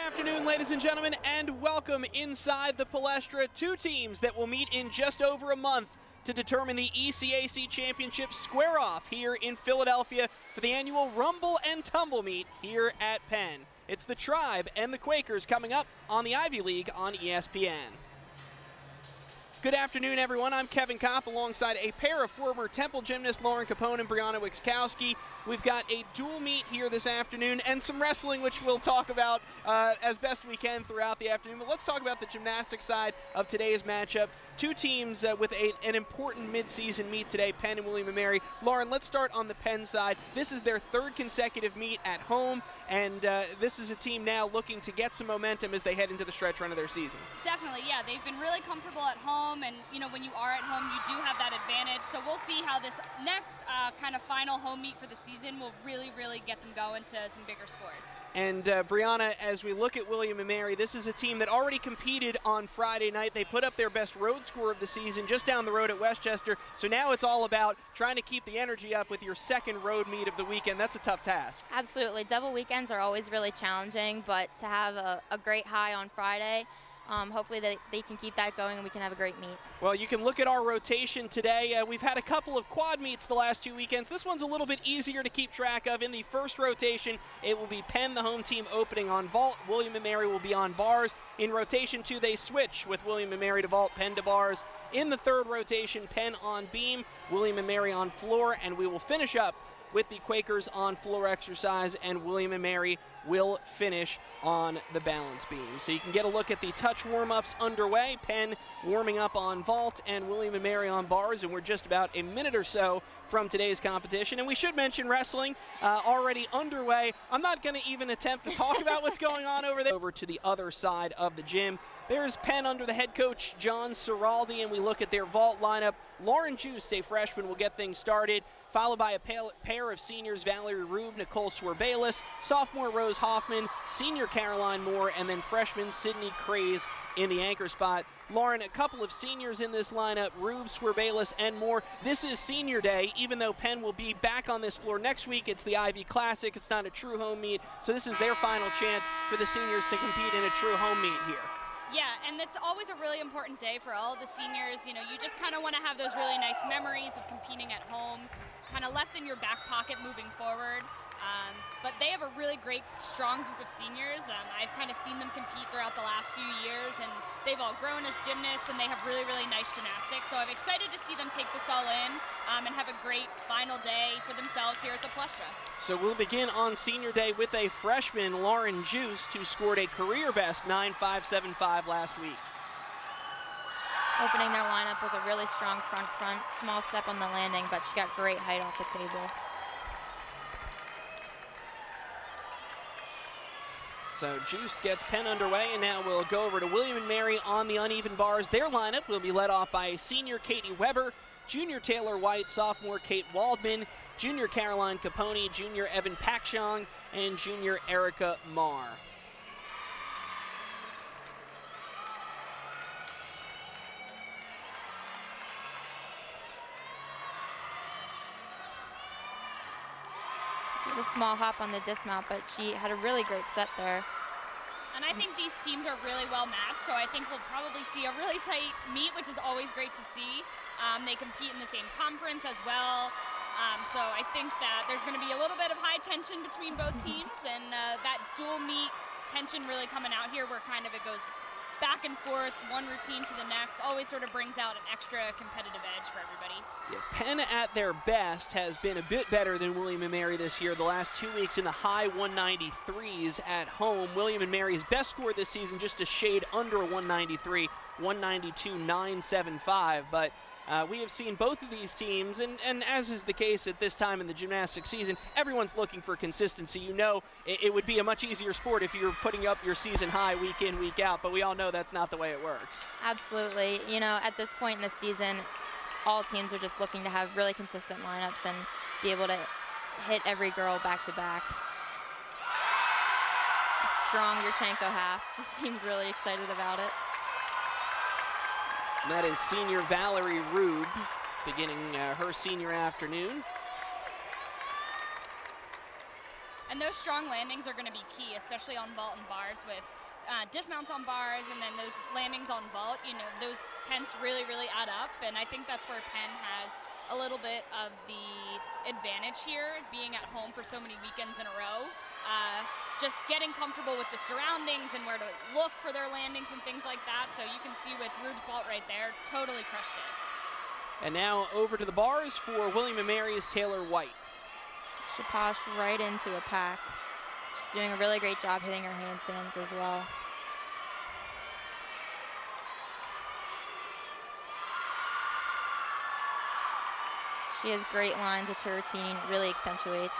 afternoon, ladies and gentlemen, and welcome inside the Palestra. Two teams that will meet in just over a month to determine the ECAC Championship square-off here in Philadelphia for the annual Rumble and Tumble meet here at Penn. It's the Tribe and the Quakers coming up on the Ivy League on ESPN. Good afternoon, everyone. I'm Kevin Kopp alongside a pair of former Temple gymnasts, Lauren Capone and Brianna Wixkowski. We've got a dual meet here this afternoon and some wrestling, which we'll talk about as best we can throughout the afternoon. But let's talk about the gymnastics side of today's matchup. Two teams with an important mid-season meet today, Penn and William & Mary. Lauren, let's start on the Penn side. This is their third consecutive meet at home, and this is a team now looking to get some momentum as they head into the stretch run of their season. Definitely, yeah. They've been really comfortable at home, and you know, when you are at home, you do have that advantage. So we'll see how this next kind of final home meet for the season will really get them going to some bigger scores. And Brianna, as we look at William & Mary, this is a team that already competed on Friday night. They put up their best road score of the season just down the road at Westchester. So now it's all about trying to keep the energy up with your second road meet of the weekend. That's a tough task. Absolutely. Double weekends are always really challenging, but to have a great high on Friday, hopefully they can keep that going and we can have a great meet. Well, you can look at our rotation today. We've had a couple of quad meets the last 2 weekends. This one's a little bit easier to keep track of. In the first rotation, it will be Penn, the home team, opening on vault. William & Mary will be on bars. In rotation 2, they switch with William & Mary to vault, Penn to bars. In the third rotation, Penn on beam, William & Mary on floor, and we will finish up with the Quakers on floor exercise, and William & Mary will finish on the balance beam. So you can get a look at the touch warm-ups underway. Penn warming up on vault and William & Mary on bars, and we're just about a minute or so from today's competition. And we should mention wrestling already underway. I'm not going to even attempt to talk about what's going on over there. Over to the other side of the gym. There's Penn under the head coach, John Ciraldi, and we look at their vault lineup. Lauren Just, a freshman, will get things started, followed by a pair of seniors, Valerie Rube, Nicole Swerbalis, sophomore Rose Hoffman, senior Caroline Moore, and then freshman Sydney Craze in the anchor spot. Lauren, a couple of seniors in this lineup, Rube, Swerbalis, and more. This is senior day, even though Penn will be back on this floor next week. It's the Ivy Classic. It's not a true home meet, so this is their final chance for the seniors to compete in a true home meet here. Yeah, and it's always a really important day for all of the seniors. You know, you just kind of want to have those really nice memories of competing at home, kind of left in your back pocket moving forward. But they have a really great, strong group of seniors. I've kind of seen them compete throughout the last few years, and they've all grown as gymnasts, and they have really nice gymnastics. So I'm excited to see them take this all in and have a great final day for themselves here at the Palestra. So we'll begin on senior day with a freshman, Lauren Just, who scored a career best 9.575 last week. Opening their lineup with a really strong front, small step on the landing, but she got great height off the table. So Just gets Penn underway, and now we'll go over to William & Mary on the uneven bars. Their lineup will be led off by senior Katie Weber, junior Taylor White, sophomore Kate Waldman, junior Caroline Capone, junior Evan Pakshong, and junior Erica Marr. Just a small hop on the dismount, but she had a really great set there. And I think these teams are really well matched, so I think we'll probably see a really tight meet, which is always great to see. They compete in the same conference as well. So I think that there's going to be a little bit of high tension between both teams, and that dual meet tension really coming out here where kind of it goes back and forth, one routine to the next, always sort of brings out an extra competitive edge for everybody. Yeah, Penn at their best has been a bit better than William & Mary this year. The last 2 weeks in the high 193s at home. William & Mary's best score this season just a shade under 193, 192.975, but we have seen both of these teams, and as is the case at this time in the gymnastics season, everyone's looking for consistency. You know, it would be a much easier sport if you're putting up your season high week in, week out, but we all know that's not the way it works. Absolutely. You know, at this point in the season, all teams are just looking to have really consistent lineups and be able to hit every girl back to back. A strong Yurchenko half. She seems really excited about it. And that is senior Valerie Rube beginning her senior afternoon. And those strong landings are going to be key, especially on vault and bars with dismounts on bars and then those landings on vault. You know, those tenths really, really add up, and I think that's where Penn has a little bit of the advantage here, being at home for so many weekends in a row. Just getting comfortable with the surroundings and where to look for their landings and things like that. So you can see with Rube's vault right there, totally crushed it. And now over to the bars for William & Mary's Taylor White. Shaposh right into a pack. She's doing a really great job hitting her handstands as well. She has great lines with her routine, really accentuates.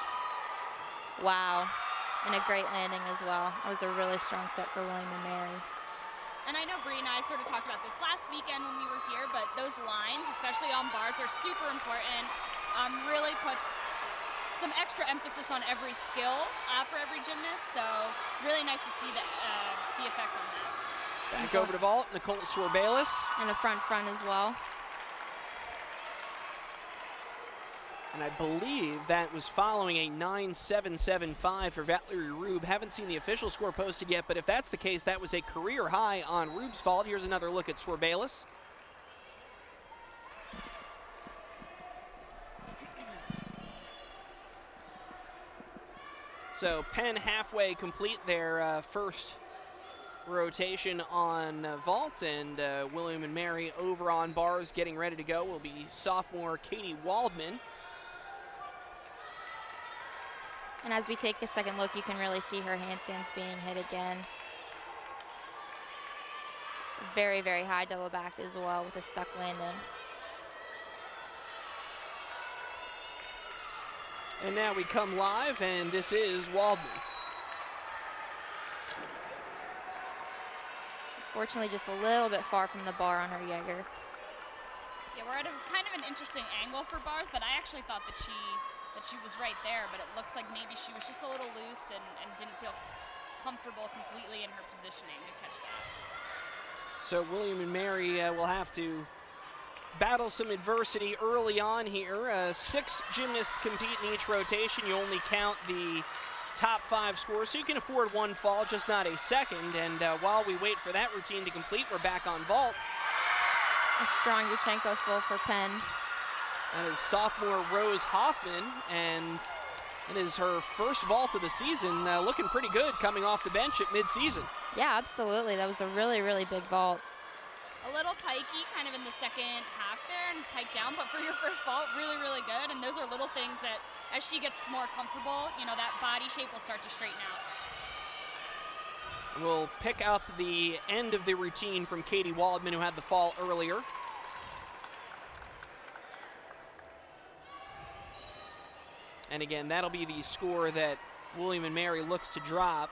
Wow, and a great landing as well. That was a really strong set for William & Mary. And I know Bree and I sort of talked about this last weekend when we were here, but those lines, especially on bars, are super important. Really puts some extra emphasis on every skill for every gymnast, so really nice to see the effect on that. Back over to vault, Nicole Sorbalis. And a front as well. And I believe that was following a 9.775 for Valerie Rube. Haven't seen the official score posted yet, but if that's the case, that was a career high on Rube's vault. Here's another look at Sorbalis. So Penn halfway complete their first rotation on vault, and William & Mary over on bars getting ready to go will be sophomore Katie Waldman. And as we take a second look, you can really see her handstands being hit again. Very, very high double back as well with a stuck landing. And now we come live, and this is Waldman. Fortunately, just a little bit far from the bar on her Jaeger. Yeah, we're at a kind of an interesting angle for bars, but I actually thought that she was right there, but it looks like maybe she was just a little loose and didn't feel comfortable completely in her positioning to catch that. So William & Mary will have to battle some adversity early on here. 6 gymnasts compete in each rotation. You only count the top 5 scores, so you can afford one fall, just not a second. And while we wait for that routine to complete, we're back on vault. A strong Yurchenko full for Penn. That is sophomore Rose Hoffman, and it is her first vault of the season, looking pretty good coming off the bench at mid-season. Yeah, absolutely. That was a really, really big vault. A little pikey kind of in the second half there and pike down, but for your first vault, really, really good. And those are little things that as she gets more comfortable, you know, that body shape will start to straighten out. We'll pick up the end of the routine from Katie Waldman, who had the fall earlier. And again, that'll be the score that William & Mary looks to drop.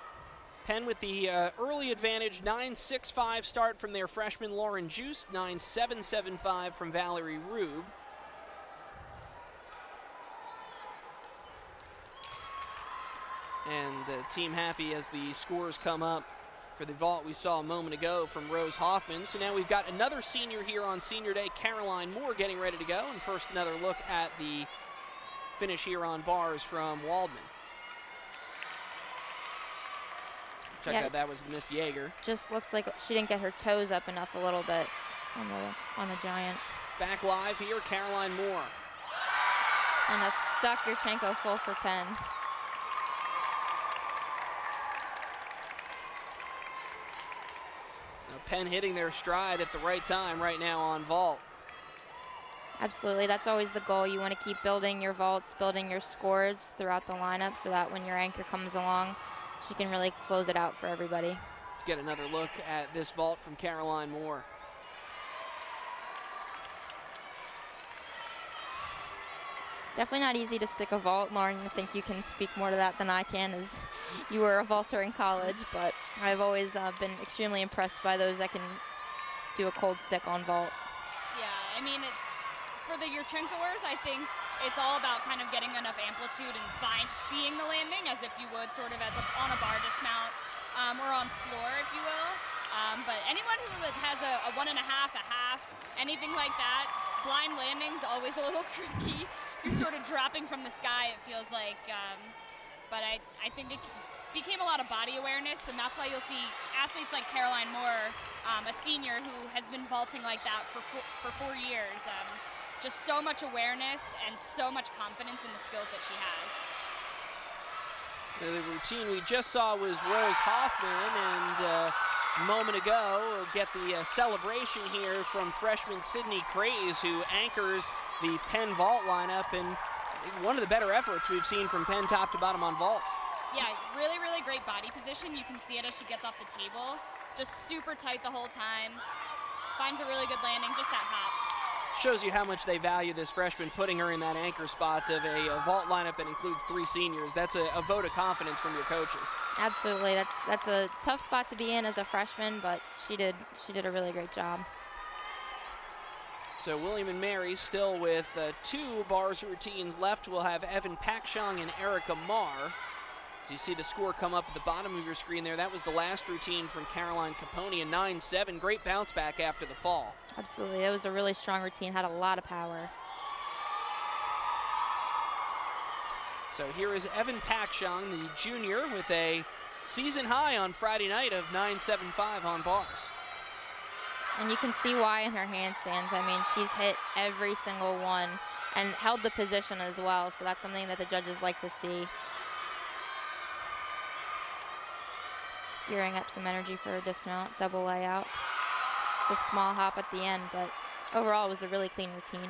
Penn with the early advantage, 9.65 start from their freshman Lauren Juice, 9.775 from Valerie Rube. And the team happy as the scores come up for the vault we saw a moment ago from Rose Hoffman. So now we've got another senior here on senior day, Caroline Moore, getting ready to go. And first, another look at the finish here on bars from Waldman. Check out, that was the missed Jaeger. Just looked like she didn't get her toes up enough a little bit on the giant. Back live here, Caroline Moore. And a stuck Yurchenko full for Penn. Now Penn hitting their stride at the right time right now on vault. Absolutely, that's always the goal. You want to keep building your vaults, building your scores throughout the lineup so that when your anchor comes along, she can really close it out for everybody. Let's get another look at this vault from Caroline Moore. Definitely not easy to stick a vault. Lauren, I think you can speak more to that than I can, as you were a vaulter in college, but I've always been extremely impressed by those that can do a cold stick on vault. Yeah, I mean, for the Yurchenkoers, I think it's all about kind of getting enough amplitude and seeing the landing as if you would sort of on a bar dismount or on floor, if you will. But anyone who has a 1.5, a half, anything like that, blind landing's always a little tricky. You're sort of dropping from the sky, it feels like. but I think it became a lot of body awareness, and that's why you'll see athletes like Caroline Moore, a senior who has been vaulting like that for 4 years. Just so much awareness and so much confidence in the skills that she has. The routine we just saw was Rose Hoffman, and a moment ago we'll get the celebration here from freshman Sydney Craze, who anchors the Penn vault lineup, and one of the better efforts we've seen from Penn top to bottom on vault. Yeah, really, really great body position. You can see it as she gets off the table. Just super tight the whole time. Finds a really good landing, just that hop. Shows you how much they value this freshman, putting her in that anchor spot of a vault lineup that includes 3 seniors. That's a vote of confidence from your coaches. Absolutely, that's a tough spot to be in as a freshman, but she did a really great job. So William and Mary still with 2 bars routines left. We'll have Evan Pakshong and Erica Marr. So you see the score come up at the bottom of your screen there. That was the last routine from Caroline Caponi, a 9-7. Great bounce back after the fall. Absolutely, that was a really strong routine, had a lot of power. So here is Evan Pakshong, the junior, with a season high on Friday night of 9.75 on bars. And you can see why in her handstands. I mean, she's hit every single one and held the position as well, so that's something that the judges like to see. Gearing up some energy for a dismount, double layout. It's a small hop at the end, but overall it was a really clean routine.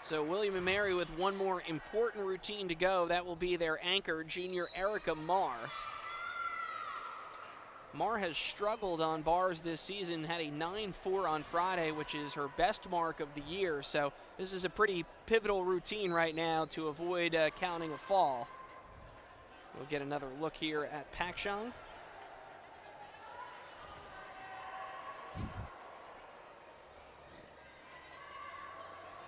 So William and Mary with one more important routine to go. That will be their anchor, junior Erica Marr. Marr has struggled on bars this season, had a 9.4 on Friday, which is her best mark of the year. So this is a pretty pivotal routine right now to avoid counting a fall. We'll get another look here at Pakshong.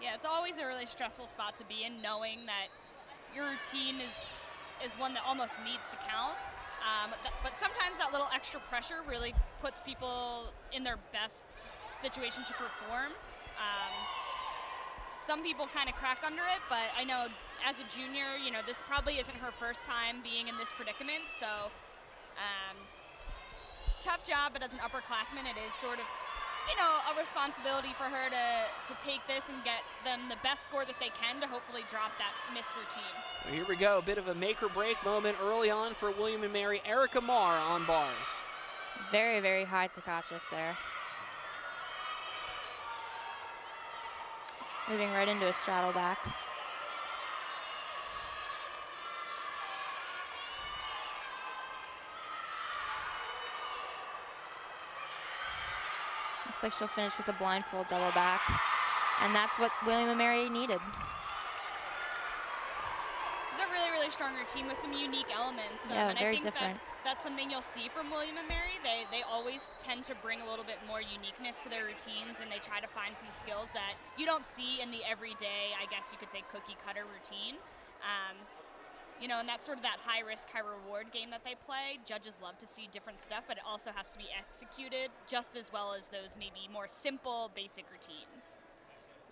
Yeah, it's always a really stressful spot to be in, knowing that your routine is one that almost needs to count. But sometimes that little extra pressure really puts people in their best situation to perform. Some people kind of crack under it, but I know as a junior, you know, this probably isn't her first time being in this predicament. So tough job, but as an upperclassman, it is sort of, you know, a responsibility for her to take this and get them the best score that they can to hopefully drop that missed routine. Well, here we go, a bit of a make or break moment early on for William and Mary. Erica Marr on bars. Very, very high Tkachev there. Moving right into a straddle back. Looks like she'll finish with a blindfold double back. And that's what William and Mary needed. It's a really, really strong routine with some unique elements. Yeah, and very I think different. that's something you'll see from William and Mary. They always tend to bring a little bit more uniqueness to their routines, and they try to find some skills that you don't see in the everyday, I guess you could say, cookie cutter routine. You know, and that's sort of that high risk, high reward game that they play. Judges love to see different stuff, but it also has to be executed just as well as those maybe more simple, basic routines.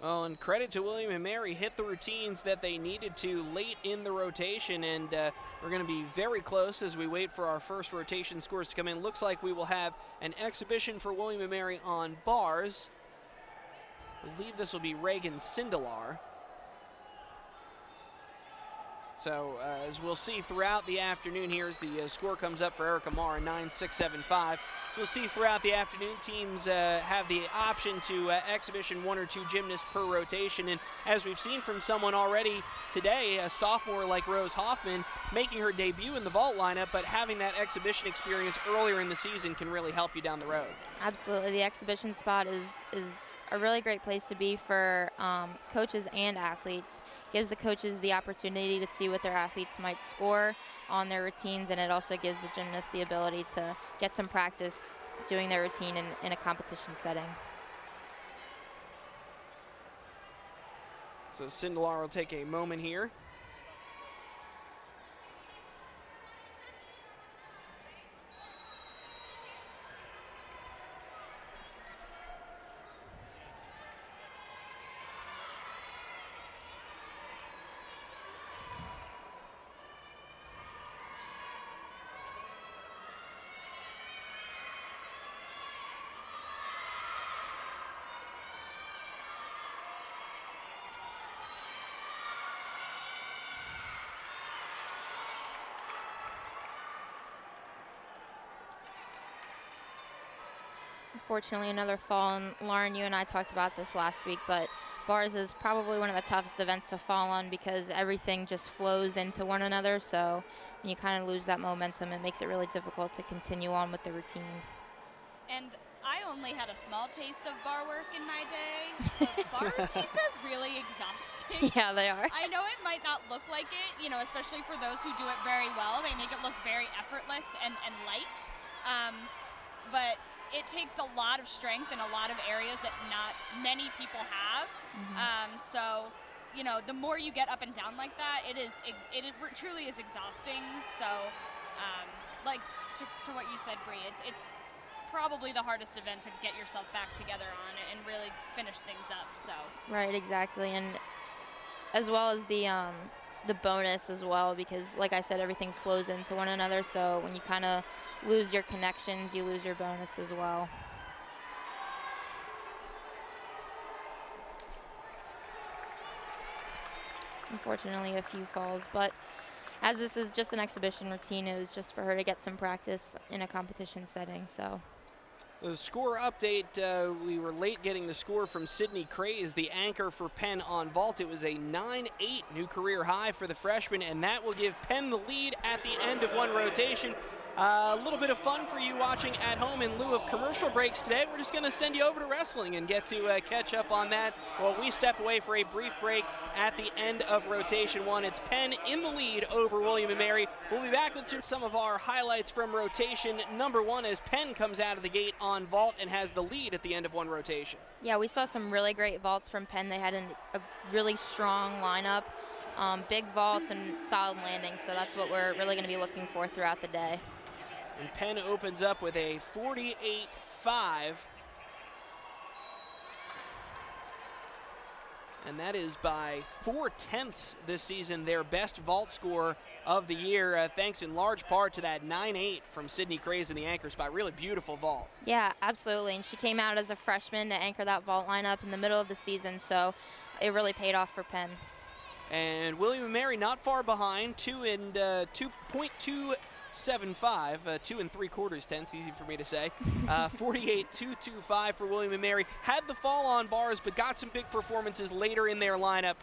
Well, and credit to William and Mary, hit the routines that they needed to late in the rotation, and we're going to be very close as we wait for our first rotation scores to come in. Looks like we will have an exhibition for William and Mary on bars. I believe this will be Reagan Sindelar. So as we'll see throughout the afternoon here as the score comes up for Erica Marr, 9.675. We'll see throughout the afternoon teams have the option to exhibition 1 or 2 gymnasts per rotation. And as we've seen from someone already today, a sophomore like Rose Hoffman, making her debut in the vault lineup, but having that exhibition experience earlier in the season can really help you down the road. Absolutely, the exhibition spot is a really great place to be for coaches and athletes. Gives the coaches the opportunity to see what their athletes might score on their routines, and it also gives the gymnasts the ability to get some practice doing their routine in a competition setting. So Sindelar will take a moment here. unfortunately, another fall. And Lauren, you and I talked about this last week, but bars is probably one of the toughest events to fall on because everything just flows into one another. So when you kind of lose that momentum, it makes it really difficult to continue on with the routine. And I only had a small taste of bar work in my day, but bar routines are really exhausting. Yeah, they are. I know it might not look like it, you know, especially for those who do it very well. They make it look very effortless and light. But it takes a lot of strength in a lot of areas that not many people have. So, you know, the more you get up and down like that, it truly is exhausting. So, like to what you said, Bree, it's probably the hardest event to get yourself back together on and really finish things up. So. Right, exactly, and as well as the bonus as well, because like I said, everything flows into one another. So when you kind of lose your connections, you lose your bonus as well. Unfortunately, a few falls, but as this is just an exhibition routine, it was just for her to get some practice in a competition setting. So. The score update, we were late getting the score from Sydney Craze, the anchor for Penn on vault. It was a 9-8 new career high for the freshman, and that will give Penn the lead at the end of one rotation. A little bit of fun for you watching at home in lieu of commercial breaks today. We're just going to send you over to wrestling and get to catch up on that while we step away for a brief break at the end of rotation one. It's Penn in the lead over William & Mary. We'll be back with just some of our highlights from rotation number one as Penn comes out of the gate on vault and has the lead at the end of one rotation. Yeah, we saw some really great vaults from Penn. They had a really strong lineup, big vaults and solid landings, so that's what we're really going to be looking for throughout the day. And Penn opens up with a 48-5. And that is by 4/10 this season, their best vault score of the year, thanks in large part to that 9-8 from Sydney Craze in the anchor spot. Really beautiful vault. Yeah, absolutely. And she came out as a freshman to anchor that vault lineup in the middle of the season, so it really paid off for Penn. And William & Mary not far behind, 2.275, 2 3/4 tenths, easy for me to say. 48-225 for William & Mary. Had the fall on bars, but got some big performances later in their lineup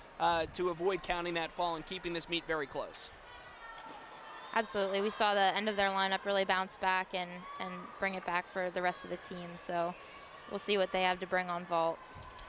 to avoid counting that fall and keeping this meet very close. Absolutely. We saw the end of their lineup really bounce back and bring it back for the rest of the team. So we'll see what they have to bring on vault.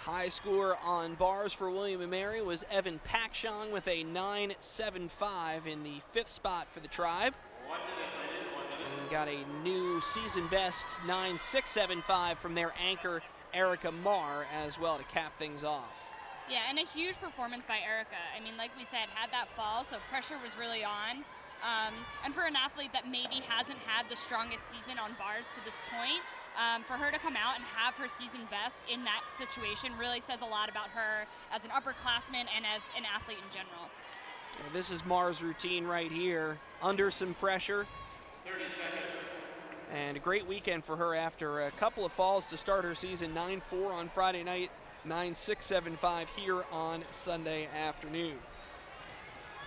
High score on bars for William & Mary was Evan Pakshong with a 9.75 in the 5th spot for the Tribe. And got a new season best 9.675 from their anchor Erica Marr as well to cap things off. Yeah, and a huge performance by Erica. I mean, like we said, had that fall, so pressure was really on. And for an athlete that maybe hasn't had the strongest season on bars to this point, for her to come out and have her season best in that situation really says a lot about her as an upperclassman and as an athlete in general. Well, this is Marr's routine right here, under some pressure. 30 seconds. And a great weekend for her after a couple of falls to start her season. 9-4 on Friday night, 9.675 here on Sunday afternoon.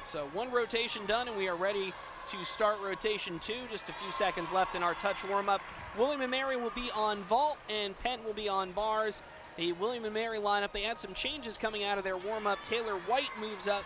So one rotation done, and we are ready to start rotation two. Just a few seconds left in our touch warm-up. William & Mary will be on vault, and Penn will be on bars. The William & Mary lineup, they had some changes coming out of their warm-up. Taylor White moves up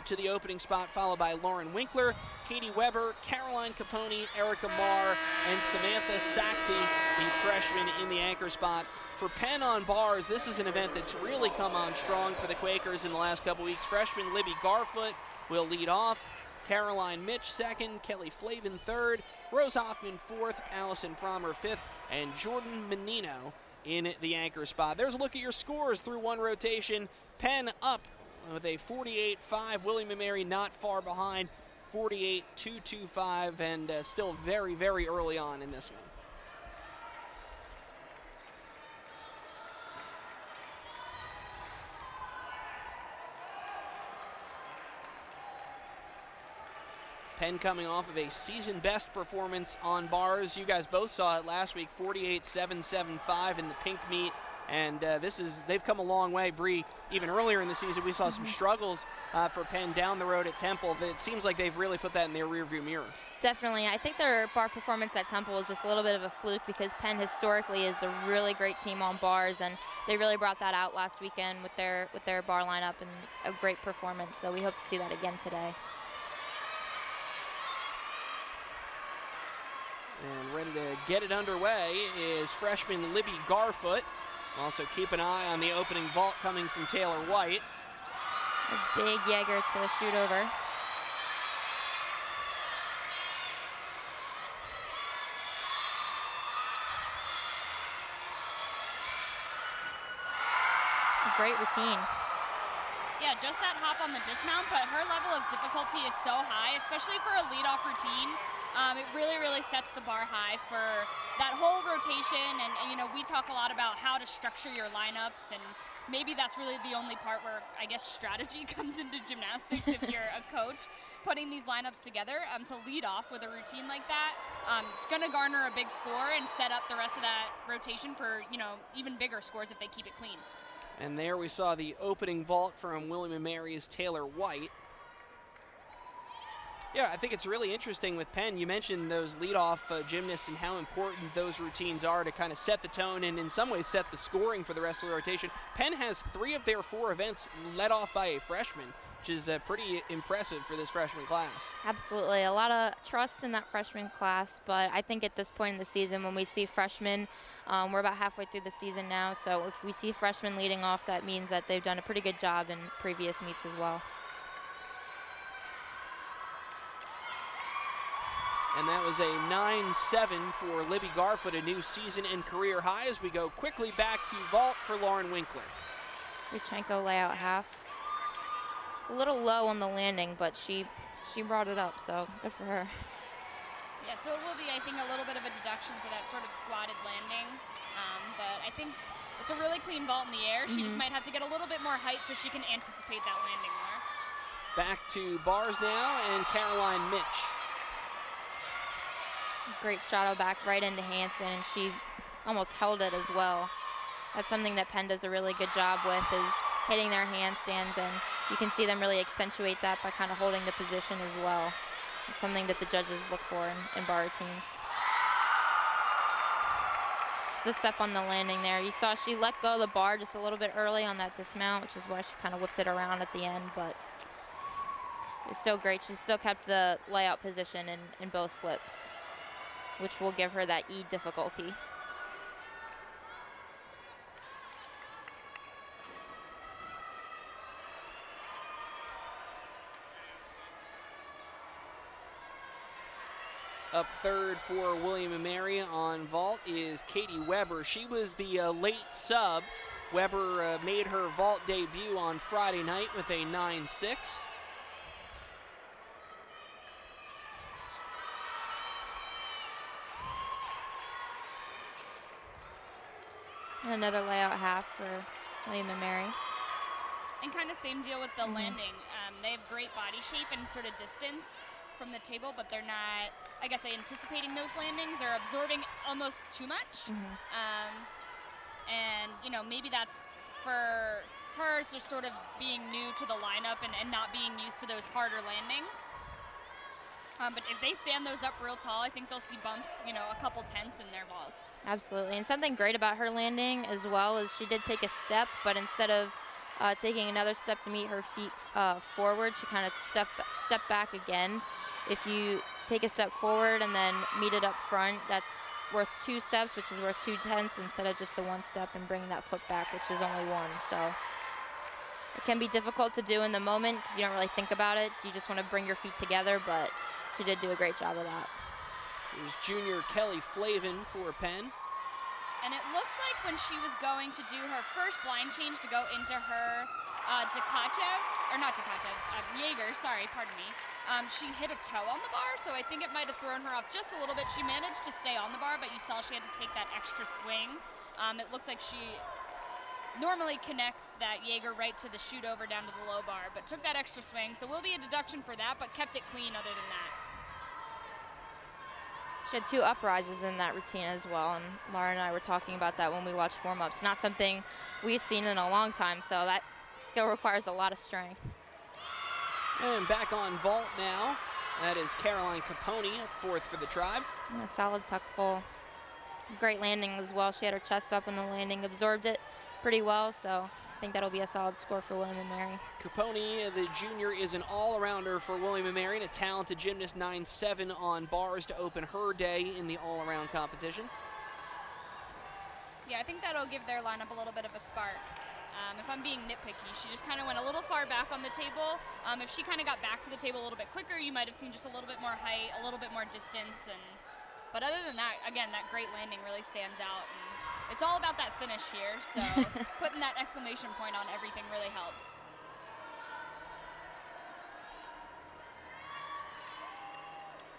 to the opening spot, followed by Lauren Winkler, Katie Weber, Caroline Capone, Erica Marr, and Samantha Sackty, the freshman in the anchor spot. For Penn on bars, this is an event that's really come on strong for the Quakers in the last couple weeks. Freshman Libby Garfoot will lead off, Caroline Mitch second, Kelly Flavin third, Rose Hoffman fourth, Allison Frommer fifth, and Jordan Menino in the anchor spot. There's a look at your scores through one rotation. Penn up with a 48-5, William & Mary not far behind, 48-225, and still very, very early on in this one. Penn coming off of a season best performance on bars. You guys both saw it last week, 48-775 in the pink meet. And they've come a long way. Bree, even earlier in the season, we saw some struggles for Penn down the road at Temple. It seems like they've really put that in their rearview mirror. Definitely. I think their bar performance at Temple was just a little bit of a fluke because Penn historically is a really great team on bars, and they really brought that out last weekend with their bar lineup and a great performance. So we hope to see that again today. And ready to get it underway is freshman Libby Garfoot. Also keep an eye on the opening vault coming from Taylor White. A big Jaeger to shoot over. Great routine. Yeah, just that hop on the dismount, but her level of difficulty is so high, especially for a leadoff routine. It really sets the bar high for that whole rotation. And, you know, we talk a lot about how to structure your lineups, and maybe that's really the only part where I guess strategy comes into gymnastics if you're a coach putting these lineups together. To lead off with a routine like that, it's going to garner a big score and set up the rest of that rotation for, you know, even bigger scores if they keep it clean. And there we saw the opening vault from William & Mary's Taylor White. Yeah, I think it's really interesting with Penn. You mentioned those leadoff gymnasts and how important those routines are to kind of set the tone and in some ways set the scoring for the rest of the rotation. Penn has 3 of their 4 events led off by a freshman, which is pretty impressive for this freshman class. Absolutely. A lot of trust in that freshman class, but I think at this point in the season when we see freshmen, we're about halfway through the season now, so if we see freshmen leading off, that means that they've done a pretty good job in previous meets as well. And that was a 9-7 for Libby Garfoot, a new season and career high, as we go quickly back to vault for Lauren Winkler. Rychenko layout half. A little low on the landing, but she brought it up, so good for her. Yeah, so it will be, I think, a little bit of a deduction for that sort of squatted landing. But I think it's a really clean vault in the air. She just might have to get a little bit more height so she can anticipate that landing more. Back to bars now, and Caroline Mitch. Great straddle back right into Hansen, and she almost held it as well. That's something that Penn does a really good job with, is hitting their handstands, and you can see them really accentuate that by kind of holding the position as well. It's something that the judges look for in bar routines. Just a step on the landing there. You saw she let go of the bar just a little bit early on that dismount, which is why she kind of whipped it around at the end, but it was still great. She still kept the layout position in both flips, which will give her that E difficulty. Up third for William & Mary on vault is Katie Weber. She was the late sub. Weber made her vault debut on Friday night with a 9-6. And another layout half for William & Mary. And kind of same deal with the landing. They have great body shape and sort of distance from the table, but they're not, I guess, anticipating those landings. They're absorbing almost too much. And, you know, maybe that's for her just sort of being new to the lineup and not being used to those harder landings. But if they stand those up real tall, I think they'll see bumps, you know, a couple tenths in their vaults. Absolutely, and something great about her landing as well is she did take a step, but instead of taking another step to meet her feet forward, she kind of stepped back again. If you take a step forward and then meet it up front, that's worth 2 steps, which is worth 2 tenths instead of just the 1 step and bringing that foot back, which is only 1. So it can be difficult to do in the moment because you don't really think about it. You just want to bring your feet together, but she did do a great job of that. Here's junior Kelly Flavin for Penn. And it looks like when she was going to do her first blind change to go into her Jaeger, sorry, pardon me. She hit a toe on the bar, so I think it might have thrown her off just a little bit. She managed to stay on the bar, but you saw she had to take that extra swing. It looks like she normally connects that Jaeger right to the shoot over down to the low bar, but took that extra swing, so will be a deduction for that, but kept it clean other than that. She had 2 uprises in that routine as well, and Laura and I were talking about that when we watched warm-ups. Not something we've seen in a long time, so that skill requires a lot of strength. And back on vault now, That is Caroline Capone, fourth for the Tribe. And a solid tuck full. Great landing as well. She had her chest up in the landing, absorbed it pretty well, so I think that'll be a solid score for William & Mary. Capone, the junior, is an all-arounder for William & Mary, and a talented gymnast, 9-7 on bars to open her day in the all-around competition. Yeah, I think that'll give their lineup a little bit of a spark. If I'm being nitpicky, she just kind of went a little far back on the table. If she kind of got back to the table a little bit quicker, you might have seen just a little bit more height, a little bit more distance. But other than that, again, that great landing really stands out. And it's all about that finish here, so putting that exclamation point on everything really helps.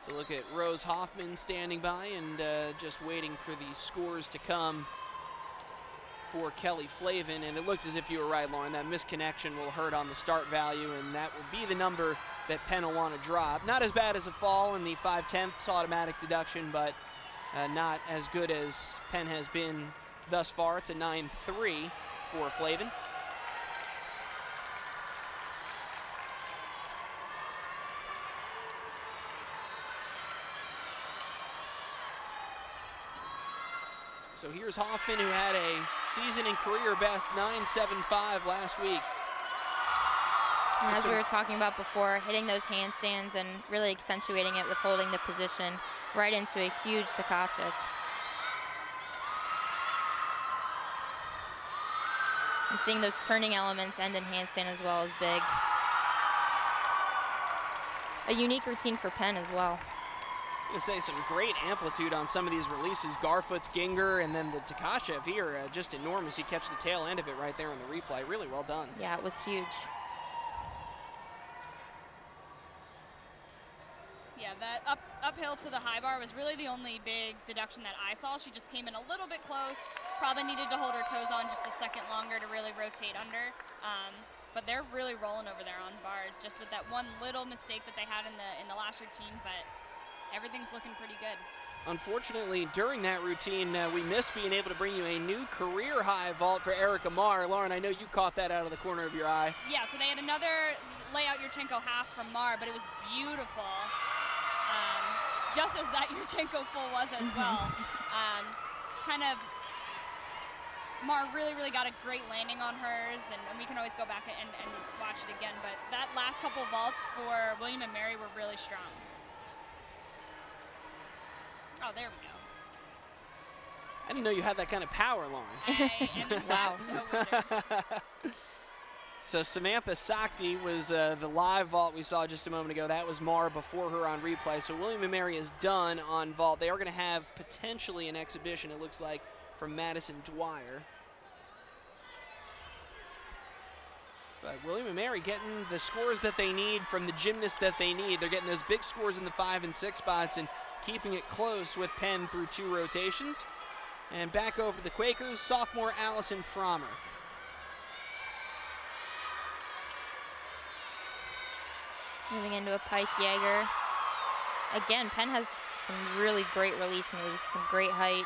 So look at Rose Hoffman standing by and just waiting for the scores to come for Kelly Flavin, and it looked as if you were right, Lauren. That misconnection will hurt on the start value, and that will be the number that Penn will want to drop. Not as bad as a fall in the 5/10 automatic deduction, but not as good as Penn has been thus far. It's a 9-3 for Flavin. So here's Hoffman, who had a season and career best 9.75 last week. And as we were talking about before, hitting those handstands and really accentuating it with holding the position right into a huge Takachev. And seeing those turning elements end in handstand as well is big. A unique routine for Penn as well. I'm going to say some great amplitude on some of these releases. Garfoot's Ginger and then the Takachev here, just enormous. You catch the tail end of it right there in the replay. Really well done. Yeah, it was huge. Yeah, that uphill to the high bar was really the only big deduction that I saw. She just came in a little bit close. Probably needed to hold her toes on just a second longer to really rotate under. But they're really rolling over there on bars, just with that one little mistake that they had in the last routine. But everything's looking pretty good. Unfortunately, during that routine, we missed being able to bring you a new career high vault for Erica Marr. Lauren, I know you caught that out of the corner of your eye. Yeah, so they had another layout Yurchenko half from Marr, but it was beautiful. Just as that Yurchenko full was as well. Marr really got a great landing on hers, and we can always go back and watch it again, but that last couple vaults for William & Mary were really strong. Oh, there we go. I didn't know you had that kind of power, Lauren. I am in fact a wizard. So Samantha Sakti was the live vault we saw just a moment ago. That was Marr before her on replay. So William & Mary is done on vault. They are going to have potentially an exhibition, it looks like, from Madison Dwyer. But William & Mary getting the scores that they need from the gymnasts that they need. They're getting those big scores in the 5 and 6 spots and keeping it close with Penn through 2 rotations. And back over to the Quakers, sophomore Allison Frommer. Moving into a pike Jaeger. Again, Penn has some really great release moves, some great height.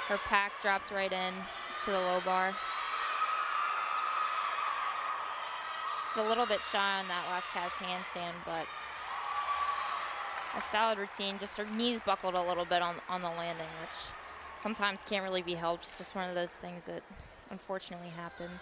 Her pack dropped right in to the low bar. Just a little bit shy on that last cast handstand, but a solid routine. Just her knees buckled a little bit on the landing, which sometimes can't really be helped. It's just one of those things that unfortunately happens.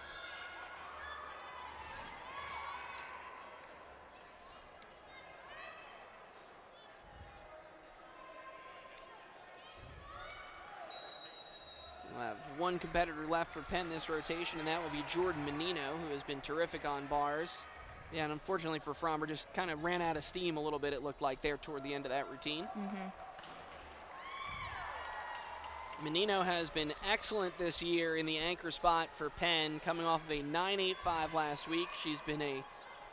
We'll have one competitor left for Penn this rotation, and that will be Jordan Menino, who has been terrific on bars. Yeah, and unfortunately for Frommer, just kind of ran out of steam a little bit, it looked like, there toward the end of that routine. Menino has been excellent this year in the anchor spot for Penn, coming off of a 9.85 last week. She's been a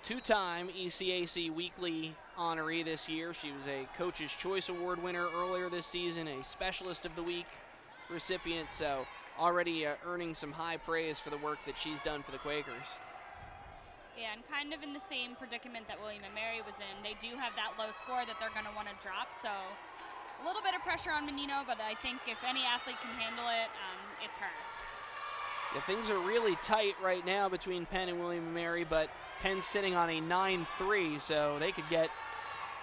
2-time ECAC weekly honoree this year. She was a Coach's Choice Award winner earlier this season, a Specialist of the Week recipient, so already earning some high praise for the work that she's done for the Quakers. Yeah, and kind of in the same predicament that William & Mary was in. They do have that low score that they're going to want to drop, so a little bit of pressure on Menino, but I think if any athlete can handle it, it's her. Yeah, things are really tight right now between Penn and William & Mary, but Penn's sitting on a 9-3, so they could get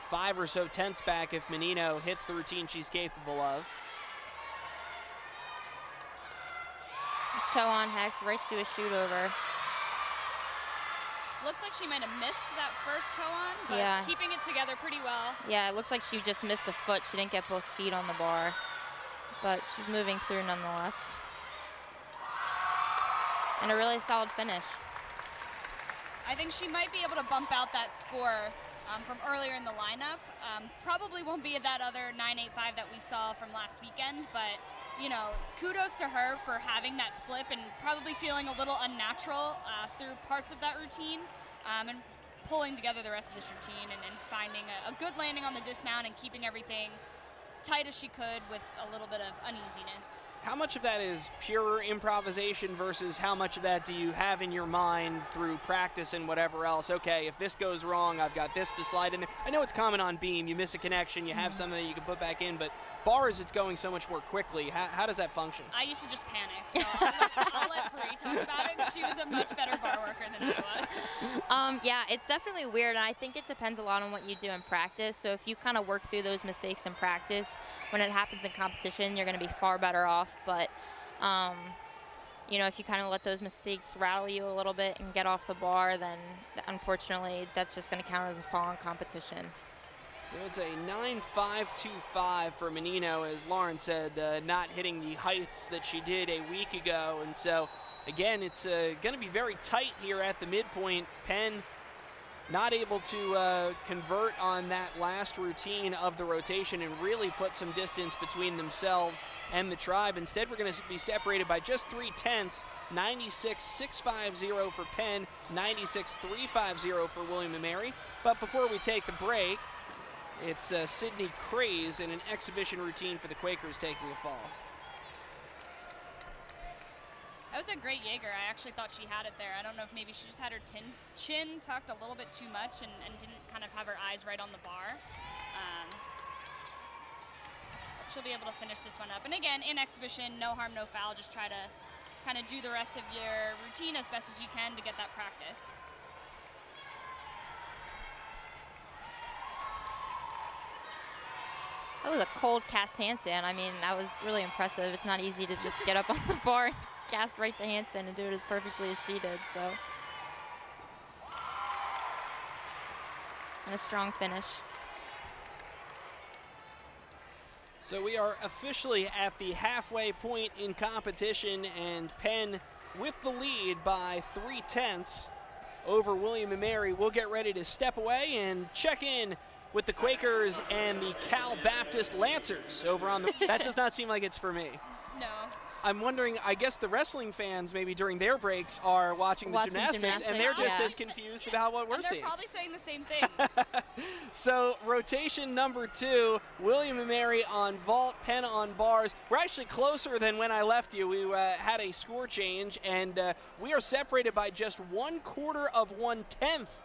5 or so tenths back if Menino hits the routine she's capable of. Toe on Hecht right to a shoot over. Looks like she might have missed that first toe on, but yeah, keeping it together pretty well. Yeah, it looked like she just missed a foot. She didn't get both feet on the bar, but she's moving through nonetheless. And a really solid finish. I think she might be able to bump out that score from earlier in the lineup. Probably won't be that other 9.85 that we saw from last weekend, but you know, kudos to her for having that slip and probably feeling a little unnatural through parts of that routine, and pulling together the rest of this routine and finding a good landing on the dismount and keeping everything tight as she could with a little bit of uneasiness. How much of that is pure improvisation versus how much of that do you have in your mind through practice and whatever else? Okay, if this goes wrong, I've got this to slide in there. I know it's common on beam. You miss a connection, you have something that you can put back in, but bars, it's going so much more quickly. How does that function? I used to just panic, so I'll let Bree talk about it. She was a much better bar worker than I was. Yeah, it's definitely weird, and I think it depends a lot on what you do in practice. So if you kind of work through those mistakes in practice, when it happens in competition, you're going to be far better off. But, you know, if you kind of let those mistakes rattle you a little bit and get off the bar, then unfortunately that's just going to count as a fall in competition. So it's a 9.525 for Menino, as Lauren said, not hitting the heights that she did a week ago. And so, again, it's going to be very tight here at the midpoint. Penn not able to convert on that last routine of the rotation and really put some distance between themselves and the Tribe. Instead, we're going to be separated by just 3 tenths, 96.650 for Penn, 96.350 for William & Mary. But before we take the break, it's Sydney Craze in an exhibition routine for the Quakers taking a fall. That was a great Jaeger. I actually thought she had it there. I don't know if maybe she just had her chin tucked a little bit too much and didn't kind of have her eyes right on the bar. She'll be able to finish this one up. And again, in exhibition, no harm, no foul. Just try to kind of do the rest of your routine as best as you can to get that practice. That was a cold cast handstand. I mean, that was really impressive. It's not easy to just get up on the bar and cast right to handstand and do it as perfectly as she did, so. And a strong finish. So we are officially at the halfway point in competition, and Penn with the lead by 3 tenths over William & Mary. We'll get ready to step away and check in with the Quakers and the Cal Baptist Lancers over on the, that does not seem like it's for me. No. I'm wondering, I guess the wrestling fans maybe during their breaks are watching the gymnastics, and they're just as confused about what we're seeing. They're probably saying the same thing. So rotation number 2, William & Mary on vault, Penn on bars. We're actually closer than when I left you. We had a score change, and we are separated by just 1/4 of 1 tenth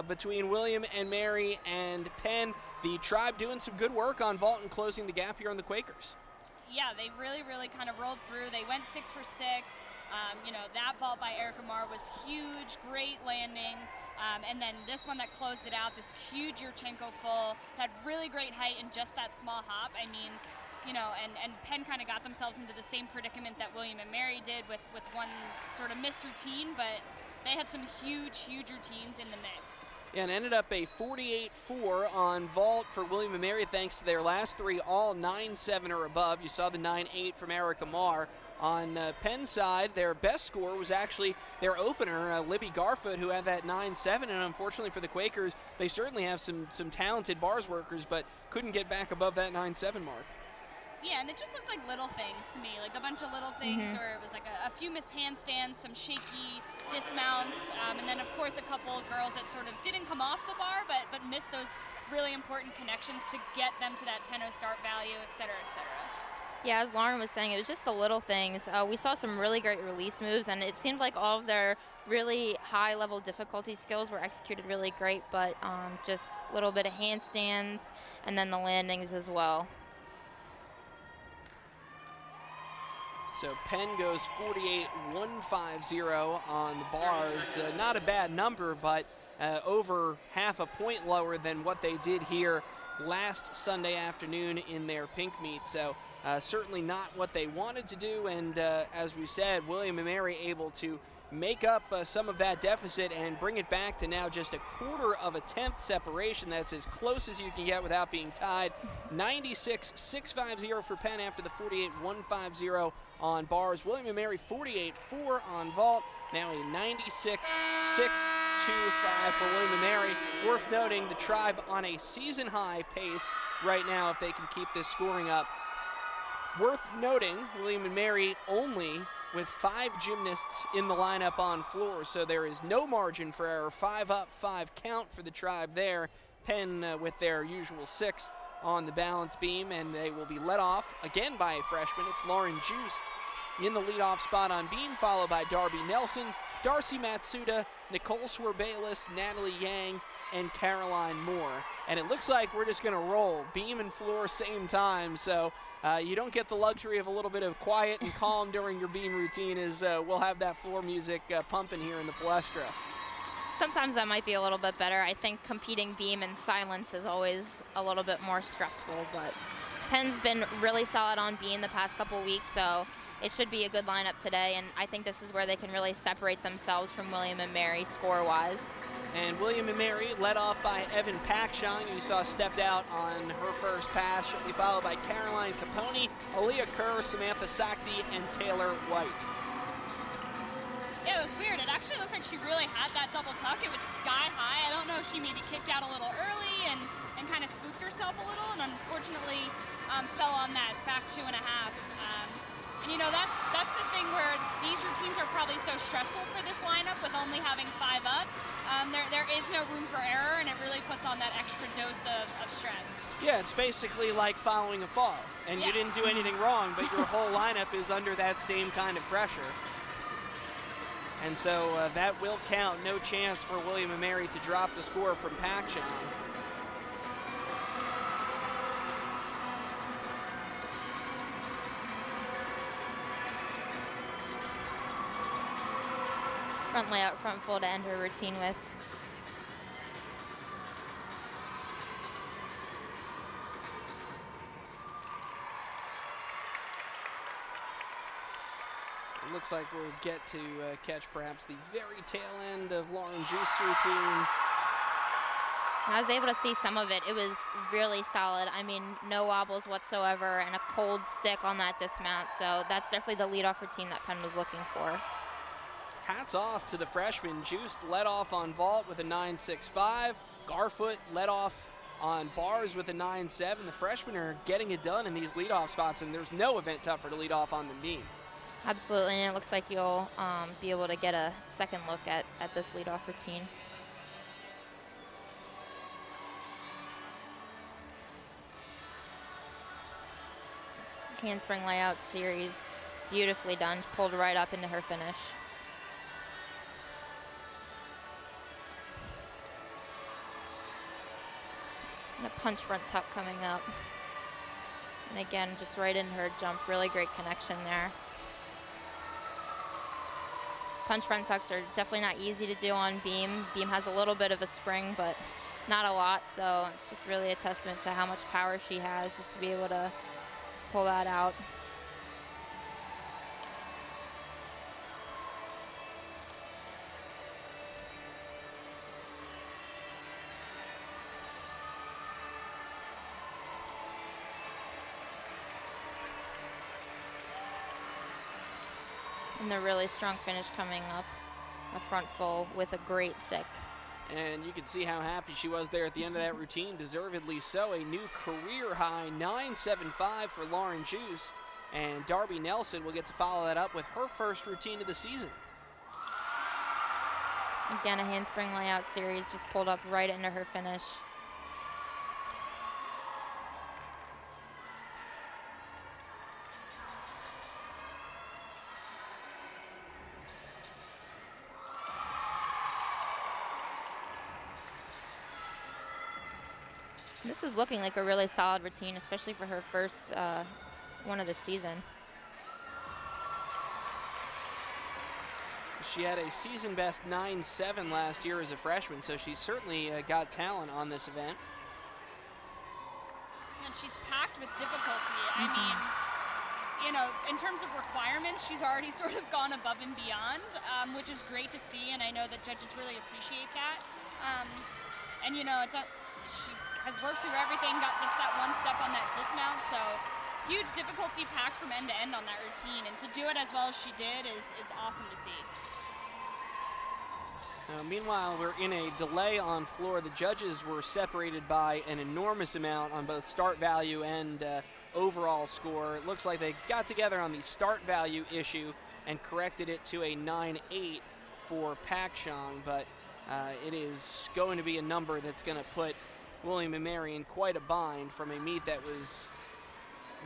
between William & Mary and Penn. The Tribe doing some good work on vault and closing the gap here on the Quakers. Yeah, they really kind of rolled through. They went 6 for 6. You know, that vault by Erica Marr was huge, great landing. And then this one that closed it out, this huge Yurchenko full, had really great height in just that small hop. I mean, you know, and Penn kind of got themselves into the same predicament that William & Mary did with one sort of missed routine, but they had some huge routines in the mix. Yeah, and ended up a 48-4 on vault for William & Mary thanks to their last 3, all 9.7 or above. You saw the 9.8 from Erica Marr. On Penn's side, their best score was actually their opener, Libby Garfoot, who had that 9.7, and unfortunately for the Quakers, they certainly have some talented bars workers, but couldn't get back above that 9.7 mark. Yeah, and it just looked like little things to me, like a bunch of little things, or it was like a few missed handstands, some shaky dismounts, and then of course a couple of girls that sort of didn't come off the bar, but missed those really important connections to get them to that 10-0 start value, et cetera, et cetera. Yeah, as Lauren was saying, it was just the little things. We saw some really great release moves, and it seemed like all of their really high-level difficulty skills were executed really great, but just a little bit of handstands and then the landings as well. So Penn goes 48-150 on the bars. Not a bad number, but over half a point lower than what they did here last Sunday afternoon in their pink meet. So certainly not what they wanted to do. And as we said, William & Mary able to make up some of that deficit and bring it back to now just a quarter of a tenth separation. That's as close as you can get without being tied. 96-650 for Penn after the 48-150 on bars. William & Mary 48-4 on vault. Now a 96-625 for William & Mary. Worth noting, the Tribe on a season-high pace right now if they can keep this scoring up. Worth noting, William & Mary only with 5 gymnasts in the lineup on floor, so there is no margin for error. 5 up, 5 count for the Tribe there. Penn with their usual 6 on the balance beam, and they will be led off again by a freshman. It's Lauren Joost in the leadoff spot on beam, followed by Darby Nelson, Darcy Matsuda, Nicole Swerbalis, Natalie Yang, and Caroline Moore. And it looks like we're just going to roll beam and floor same time, so you don't get the luxury of a little bit of quiet and calm during your beam routine, as we'll have that floor music pumping here in the Palestra. Sometimes that might be a little bit better. I think competing beam in silence is always a little bit more stressful, but Penn's been really solid on beam the past couple weeks, so it should be a good lineup today, and I think this is where they can really separate themselves from William & Mary score-wise. And William & Mary led off by Evan Pakshong, who you saw stepped out on her first pass. She'll be followed by Caroline Capone, Aaliyah Kerr, Samantha Sakti, and Taylor White. Yeah, it was weird. It actually looked like she really had that double tuck. It was sky high. I don't know if she maybe kicked out a little early and kind of spooked herself a little, and unfortunately fell on that back 2.5. You know, that's the thing where these routines are probably so stressful for this lineup with only having 5 up. There is no room for error, and it really puts on that extra dose of stress. Yeah, it's basically like following a fall, and you didn't do anything wrong, but your whole lineup is under that same kind of pressure. And so that will count. No chance for William & Mary to drop the score from Pakshong. Front layout, front full to end her routine with. It looks like we'll get to catch perhaps the very tail end of Lauren Juice's routine. I was able to see some of it. It was really solid. I mean, no wobbles whatsoever and a cold stick on that dismount. So that's definitely the leadoff routine that Penn was looking for. Hats off to the freshman. Juice led off on vault with a 9.65. Garfoot led off on bars with a 9.7. The freshmen are getting it done in these leadoff spots, and there's no event tougher to lead off on the beam. Absolutely, and it looks like you'll be able to get a second look at this leadoff routine. Handspring layout series, beautifully done, pulled right up into her finish. And a punch front tuck coming up. And again, just right in her jump, really great connection there. Punch front tucks are definitely not easy to do on beam. Beam has a little bit of a spring, but not a lot, so it's just really a testament to how much power she has just to be able to pull that out. And the really strong finish coming up, a front full with a great stick. And you can see how happy she was there at the end of that routine, deservedly so. A new career high 9.75 for Lauren Joost, and Darby Nelson will get to follow that up with her first routine of the season. Again, a handspring layout series just pulled up right into her finish. This is looking like a really solid routine, especially for her first one of the season. She had a season best 9.7 last year as a freshman, so she's certainly got talent on this event. And she's packed with difficulty. I mean, you know, in terms of requirements, she's already sort of gone above and beyond, which is great to see, and I know that judges really appreciate that. And you know, she has worked through everything, got just that one step on that dismount, so huge difficulty packed from end to end on that routine, and to do it as well as she did is awesome to see. Meanwhile, we're in a delay on floor. The judges were separated by an enormous amount on both start value and overall score. It looks like they got together on the start value issue and corrected it to a 9.8 for Pakshong, but it is going to be a number that's going to put William & Mary in quite a bind from a meet that was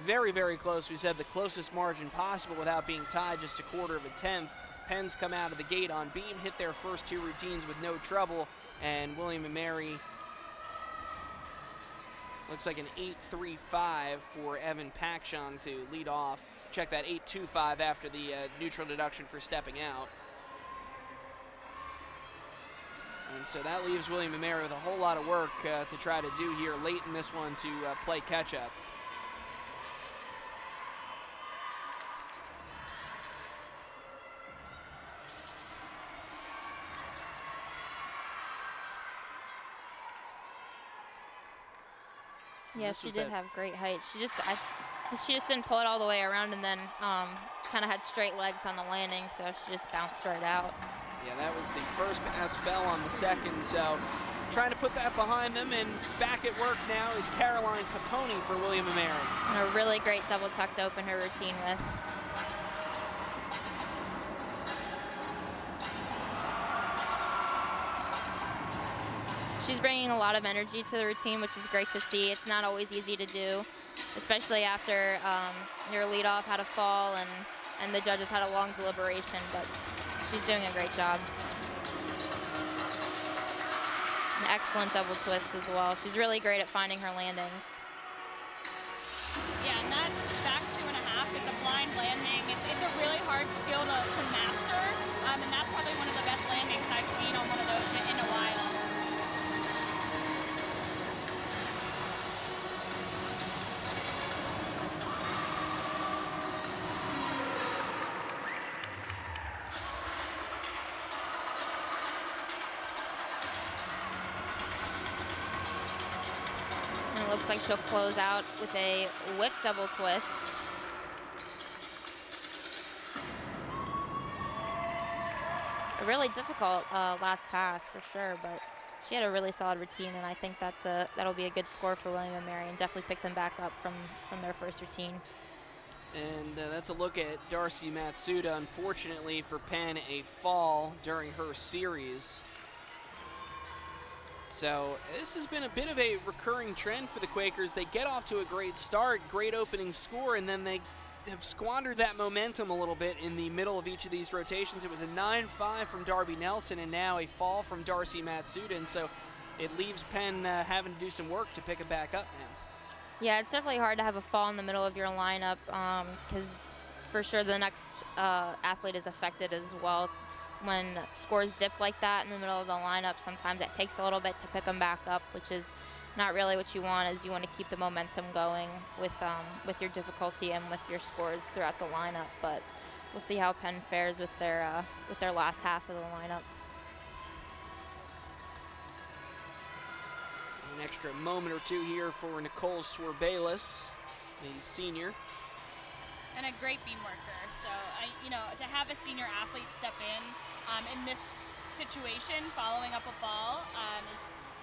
very, very close. We said the closest margin possible without being tied, just a quarter of a tenth. Penn's come out of the gate on beam, hit their first two routines with no trouble, and William & Mary looks like an 8.35 for Evan Pakshong to lead off. Check that, 8.25 after the neutral deduction for stepping out. And so that leaves William & Mary with a whole lot of work to try to do here late in this one to play catch-up. Yeah, she did have great height. She just didn't pull it all the way around, and then kind of had straight legs on the landing, so she just bounced right out. Yeah, that was the first pass, fell on the second, so trying to put that behind them, and back at work now is Caroline Capone for William & Mary. And a really great double tuck to open her routine with. She's bringing a lot of energy to the routine, which is great to see. It's not always easy to do, especially after your leadoff had a fall and the judges had a long deliberation, but she's doing a great job. An excellent double twist as well. She's really great at finding her landings. Yeah, and that back 2.5 is a blind landing. It's a really hard skill to master, and that's probably one of the best landings I've seen on one of those in a while. Looks like she'll close out with a whip double twist. A really difficult last pass for sure, but she had a really solid routine, and I think that'll be a good score for William & Mary, and definitely pick them back up from their first routine. And that's a look at Darcy Matsuda. Unfortunately for Penn, a fall during her series. So this has been a bit of a recurring trend for the Quakers. They get off to a great start, great opening score, and then they have squandered that momentum a little bit in the middle of each of these rotations. It was a 9.5 from Darby Nelson, and now a fall from Darcy Matsuda, and so it leaves Penn having to do some work to pick it back up now. Yeah, it's definitely hard to have a fall in the middle of your lineup, because for sure the next athlete is affected as well. When scores dip like that in the middle of the lineup, sometimes it takes a little bit to pick them back up, which is not really what you want. Is you want to keep the momentum going with your difficulty and with your scores throughout the lineup. But we'll see how Penn fares with their last half of the lineup. An extra moment or two here for Nicole Swerbalis, the senior. And a great beam worker. So, to have a senior athlete step in this situation, following up a fall,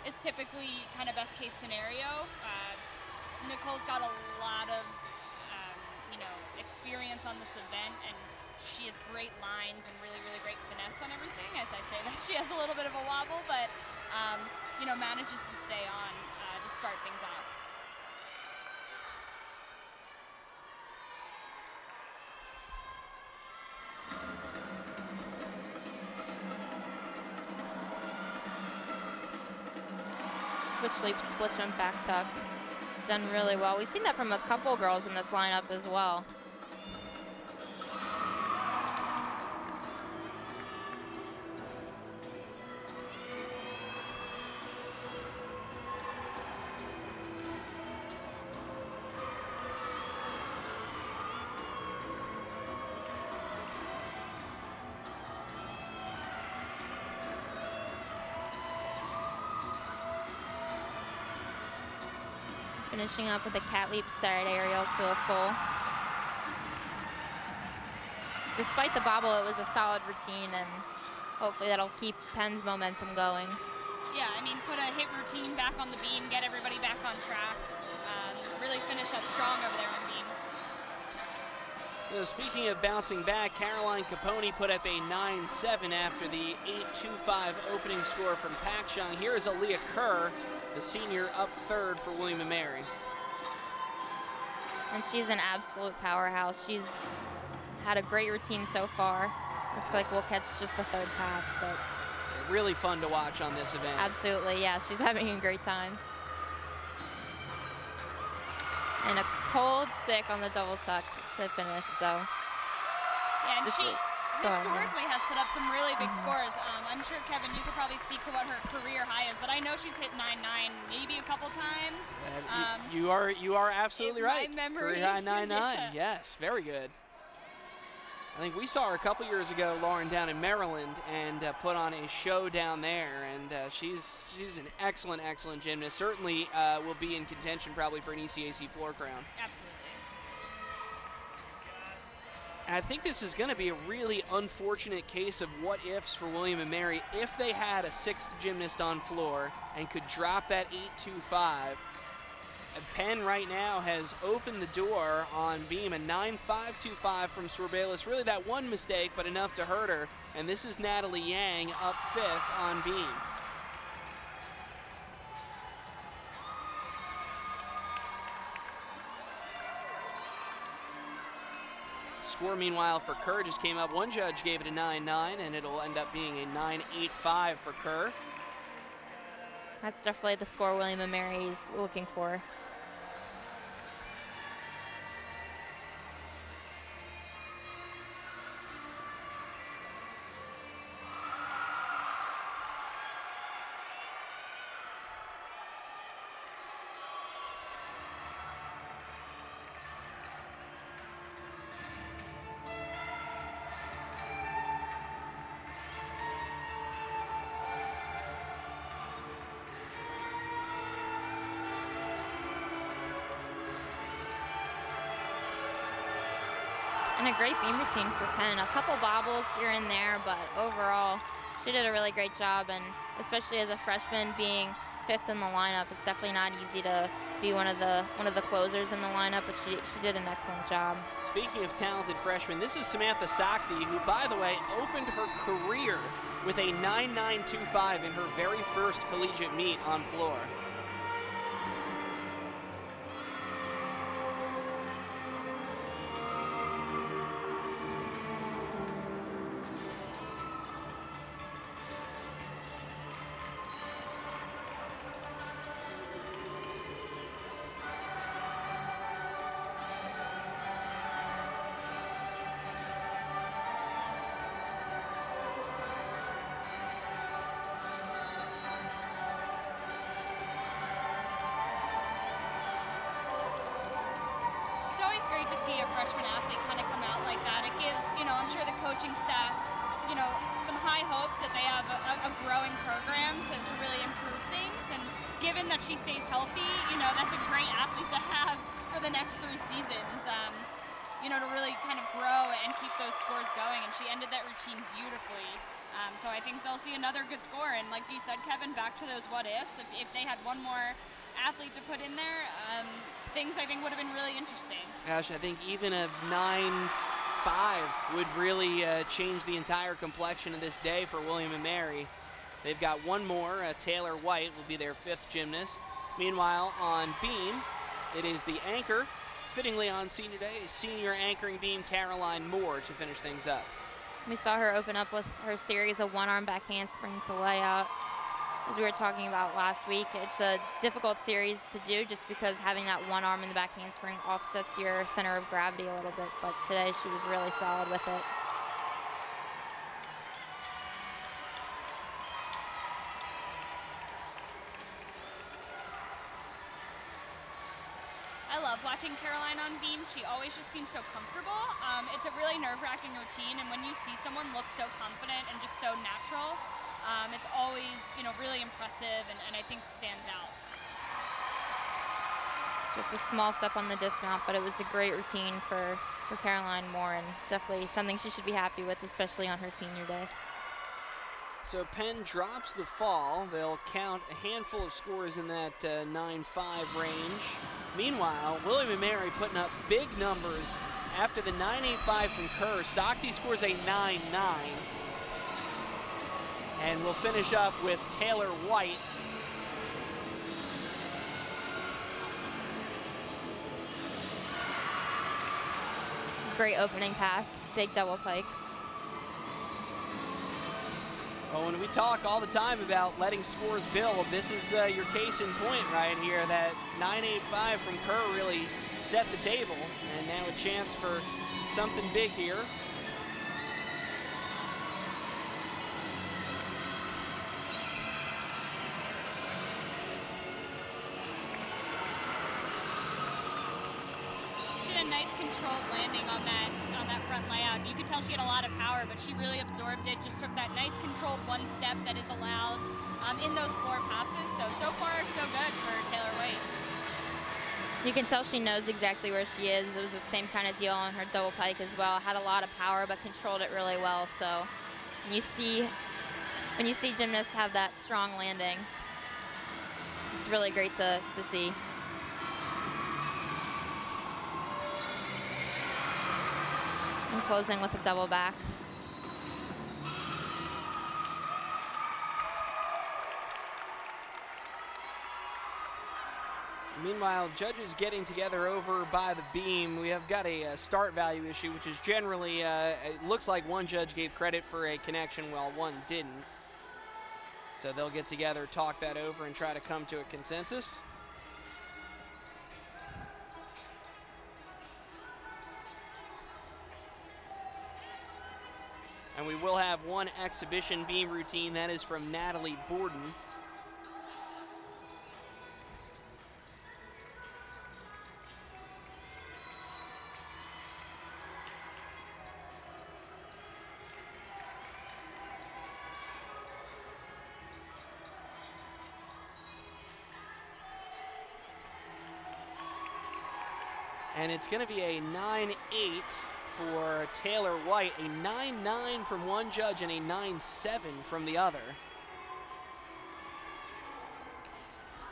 is typically kind of best case scenario. Nicole's got a lot of, experience on this event, and she has great lines and really, really great finesse on everything. As I say that, she has a little bit of a wobble, but, manages to stay on to start things off. Switch leap, split jump, back tuck. Done really well. We've seen that from a couple girls in this lineup as well. Finishing up with a cat leap side aerial to a full. Despite the bobble, it was a solid routine, and hopefully that'll keep Penn's momentum going. Yeah, I mean, put a hit routine back on the beam, get everybody back on track, really finish up strong over there on beam. You know, speaking of bouncing back, Caroline Capone put up a 9-7 after the 8.25 opening score from Pakshong. Here is Aaliyah Kerr, the senior, up third for William & Mary. And she's an absolute powerhouse. She's had a great routine so far. Looks like we'll catch just the third pass, but really fun to watch on this event. Absolutely, yeah, she's having a great time. And a cold stick on the double tuck to finish, so. Yeah, and she historically has put up some really big scores. I'm sure, Kevin, you could probably speak to what her career high is, but I know she's hit 9.9 maybe a couple times. You are absolutely right. My memory. Career high 9.9, yes, very good. I think we saw her a couple years ago, Lauren, down in Maryland, and put on a show down there. And she's an excellent, excellent gymnast. Certainly will be in contention probably for an ECAC floor crown. Absolutely. And I think this is going to be a really unfortunate case of what ifs for William & Mary. If they had a sixth gymnast on floor and could drop that 8.25, Penn right now has opened the door on beam, a 9.525 from Sorbelis. Really that one mistake, but enough to hurt her. And this is Natalie Yang up fifth on beam. Score, meanwhile, for Kerr just came up. One judge gave it a 9.9, and it'll end up being a 9.85 for Kerr. That's definitely the score William & Mary is looking for. And a great beam routine for Penn. A couple bobbles here and there, but overall, she did a really great job. And especially as a freshman, being fifth in the lineup, it's definitely not easy to be one of the closers in the lineup. But she did an excellent job. Speaking of talented freshmen, this is Samantha Sakti, who, by the way, opened her career with a 9.925 in her very first collegiate meet on floor. Freshman athlete kind of come out like that. It gives, I'm sure the coaching staff, some high hopes that they have a growing program to really improve things. And given that she stays healthy, that's a great athlete to have for the next 3 seasons, to really kind of grow and keep those scores going. And she ended that routine beautifully. So I think they'll see another good score. And like you said, Kevin, back to those what ifs. If they had one more athlete to put in there, things I think would have been really interesting. Gosh, I think even a 9.5 would really change the entire complexion of this day for William & Mary. They've got one more. Taylor White will be their fifth gymnast. Meanwhile, on beam, it is the anchor, fittingly on senior day, senior anchoring beam Caroline Moore to finish things up. We saw her open up with her series of one-arm back handspring to layout. As we were talking about last week, it's a difficult series to do just because having that one arm in the back handspring offsets your center of gravity a little bit, but today she was really solid with it. I love watching Caroline on beam. She always just seems so comfortable. It's a really nerve-wracking routine, and when you see someone look so confident and just so natural, it's always, really impressive and I think stands out. Just a small step on the dismount, but it was a great routine for Caroline Moore, and definitely something she should be happy with, especially on her senior day. So Penn drops the fall. They'll count a handful of scores in that 9-5 range. Meanwhile, William & Mary putting up big numbers after the 9.85 from Kerr. Sakti scores a 9.9. And we'll finish up with Taylor White. Great opening pass, big double pike. Well, when we talk all the time about letting scores build, this is your case in point right here. That 9.85 from Kerr really set the table, and now a chance for something big here. She had a nice controlled landing on that front layout. You could tell she had a lot of power, but she really absorbed it, just took that nice controlled one step that is allowed in those floor passes. So far, so good for Taylor White. You can tell she knows exactly where she is. It was the same kind of deal on her double pike as well. Had a lot of power, but controlled it really well. So when you see gymnasts have that strong landing, it's really great to see. And closing with a double back. Meanwhile, judges getting together over by the beam. We have got a start value issue, which is generally, it looks like one judge gave credit for a connection while one didn't. So they'll get together, talk that over, and try to come to a consensus. And we will have one exhibition beam routine. That is from Natalie Borden. And it's going to be a 9.8 for Taylor White, a 9.9 from one judge and a 9.7 from the other.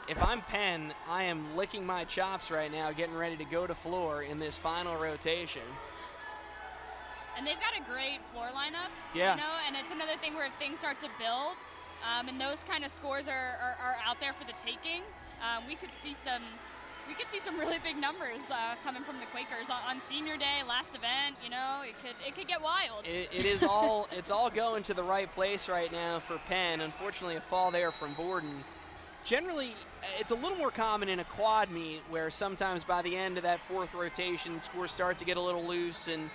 If I'm Penn, I am licking my chops right now, getting ready to go to floor in this final rotation. And they've got a great floor lineup, yeah. You know, and it's another thing where if things start to build, and those kind of scores are out there for the taking, we could see some really big numbers coming from the Quakers on senior day, last event. You know, it could get wild. It's all going to the right place right now for Penn. Unfortunately, a fall there from Borden. Generally, it's a little more common in a quad meet where sometimes by the end of that fourth rotation, scores start to get a little loose, and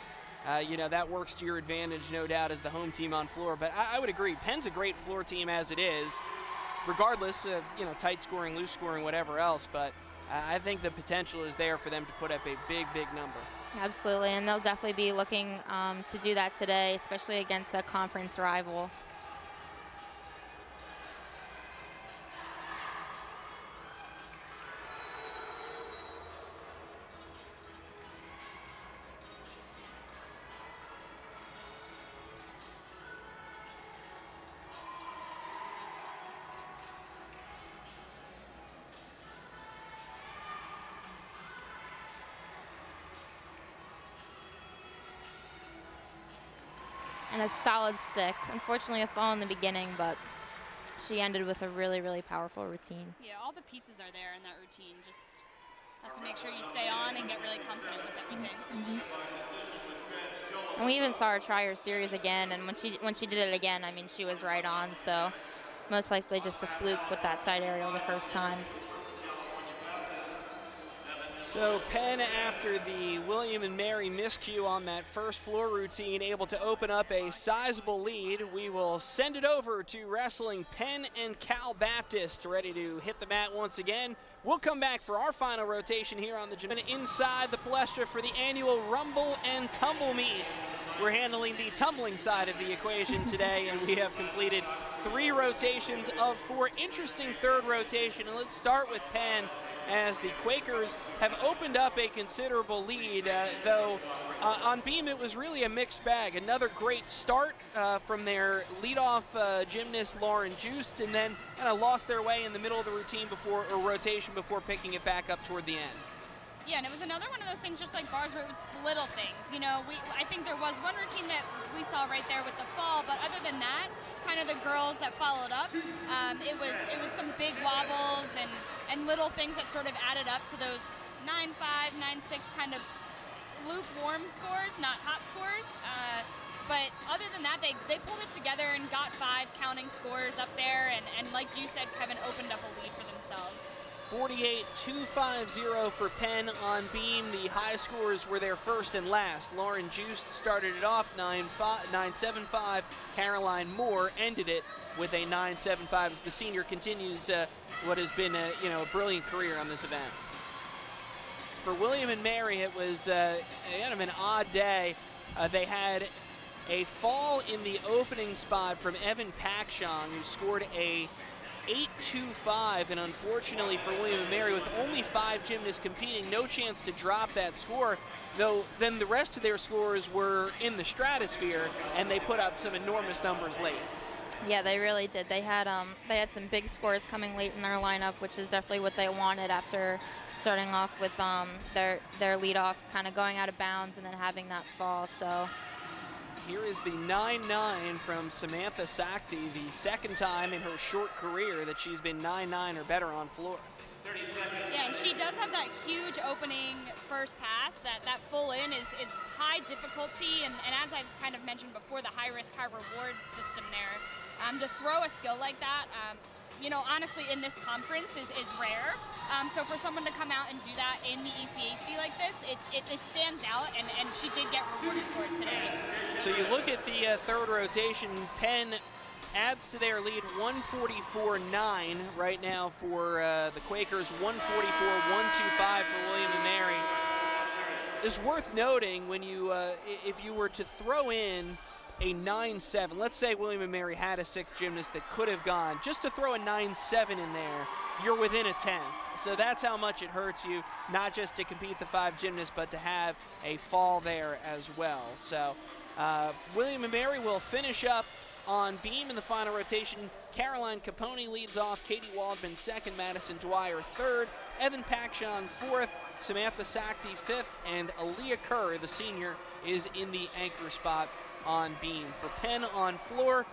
you know, that works to your advantage, no doubt, as the home team on floor. But I would agree, Penn's a great floor team as it is, regardless of, you know, tight scoring, loose scoring, whatever else. But I think the potential is there for them to put up a big, big number. Absolutely, and they'll definitely be looking to do that today, especially against a conference rival. And a solid stick. Unfortunately, a fall in the beginning, but she ended with a really, really powerful routine. Yeah, all the pieces are there in that routine. Just have to make sure you stay on and get really confident with everything. Mm-hmm. And we even saw her try her series again, and when she did it again, I mean, she was right on. So most likely just a fluke with that side aerial the first time. So Penn, after the William and Mary miscue on that first floor routine, able to open up a sizable lead. We will send it over to wrestling Penn and Cal Baptist, ready to hit the mat once again. We'll come back for our final rotation here on the gym inside the palestra for the annual Rumble and Tumble meet. We're handling the tumbling side of the equation today, and we have completed 3 rotations of 4. Interesting third rotation, and let's start with Penn. as the Quakers have opened up a considerable lead, though on beam it was really a mixed bag. Another great start from their leadoff gymnast Lauren Just, and then kind of lost their way in the middle of the routine rotation before picking it back up toward the end. Yeah, and it was another one of those things, just like bars, where it was little things. You know, I think there was one routine that we saw right there with the fall, but other than that, kind of the girls that followed up, it was some big wobbles and little things that sort of added up to those 9-5, 9-6 kind of lukewarm scores, not hot scores. But other than that, they pulled it together and got 5 counting scores up there, and like you said, Kevin, opened up a lead for themselves. 48-250 for Penn on beam. The high scores were their first and last. Lauren Just started it off 9.75. Caroline Moore ended it with a 9.75 as the senior continues what has been a brilliant career on this event. For William and Mary, it was kind of an odd day. They had a fall in the opening spot from Evan Pakshong, who scored a 8.25, and unfortunately for William and Mary, with only 5 gymnasts competing, no chance to drop that score, though then the rest of their scores were in the stratosphere, and they put up some enormous numbers late. Yeah, they really did. They had some big scores coming late in their lineup, which is definitely what they wanted after starting off with their leadoff kind of going out of bounds and then having that fall. So here is the 9.9 from Samantha Sakti, the second time in her short career that she's been 9.9 or better on floor. Yeah, and she does have that huge opening first pass. That full in is high difficulty, and as I've kind of mentioned before, the high risk, high reward system there. To throw a skill like that, honestly, in this conference is rare. So for someone to come out and do that in the ECAC like this, it stands out, and she did get rewarded for it today. So you look at the third rotation, Penn adds to their lead 144.9 right now for the Quakers, 144.125 for William and Mary. It's worth noting when you, if you were to throw in a 9.7, let's say William and Mary had a 6th gymnast that could have gone, just to throw a 9.7 in there, you're within a 10th. So that's how much it hurts you, not just to compete the 5 gymnasts, but to have a fall there as well. So William and Mary will finish up on beam in the final rotation. Caroline Capone leads off, Katie Waldman second, Madison Dwyer third, Evan Pakshong fourth, Samantha Sakti fifth, and Aaliyah Kerr, the senior, is in the anchor spot on beam. For Penn on floor,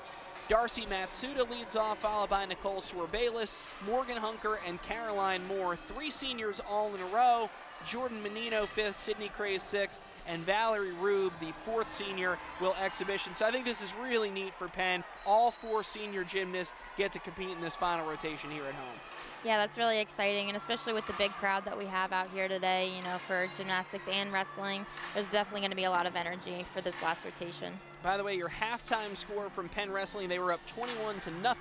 Darcy Matsuda leads off, followed by Nicole Swerbalis, Morgan Hunker, and Caroline Moore. 3 seniors all in a row. Jordan Menino 5th, Sydney Craze 6th, and Valerie Rube, the 4th senior, will exhibition. So I think this is really neat for Penn. All 4 senior gymnasts get to compete in this final rotation here at home. yeah, that's really exciting, and especially with the big crowd that we have out here today, for gymnastics and wrestling, there's definitely going to be a lot of energy for this last rotation. By the way, your halftime score from Penn Wrestling, they were up 21-0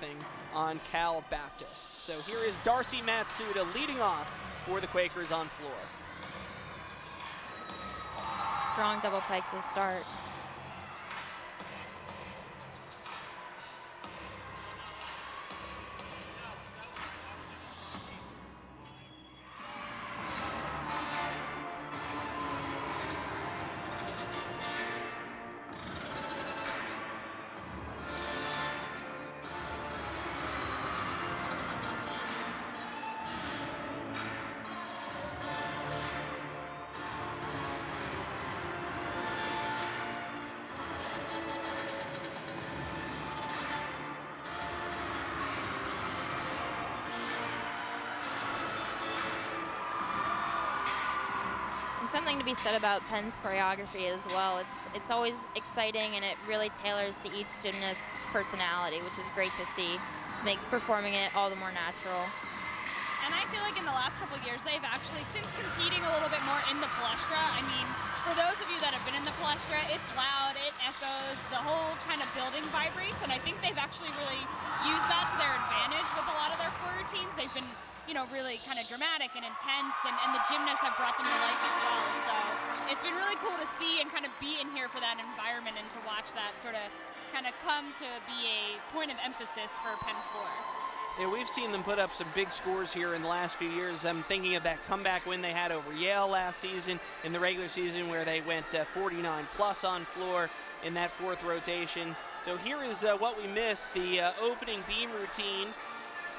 on Cal Baptist. So here is Darcy Matsuda leading off for the Quakers on floor. Strong double pike to start. Something to be said about Penn's choreography as well. It's always exciting, and it really tailors to each gymnast's personality, which is great to see. Makes performing it all the more natural. And I feel like in the last couple of years, they've actually, since competing a little bit more in the palestra, I mean, for those of you that have been in the palestra, it's loud, it echoes, the whole kind of building vibrates, and I think they've actually really used that to their advantage with a lot of their floor routines. They've been, really kind of dramatic and intense, and the gymnasts have brought them to life as well. So it's been really cool to see and kind of be in here for that environment and to watch that sort of kind of come to be a point of emphasis for Penn floor. Yeah, we've seen them put up some big scores here in the last few years. I'm thinking of that comeback win they had over Yale last season in the regular season where they went 49 plus on floor in that fourth rotation. So here is what we missed, the opening beam routine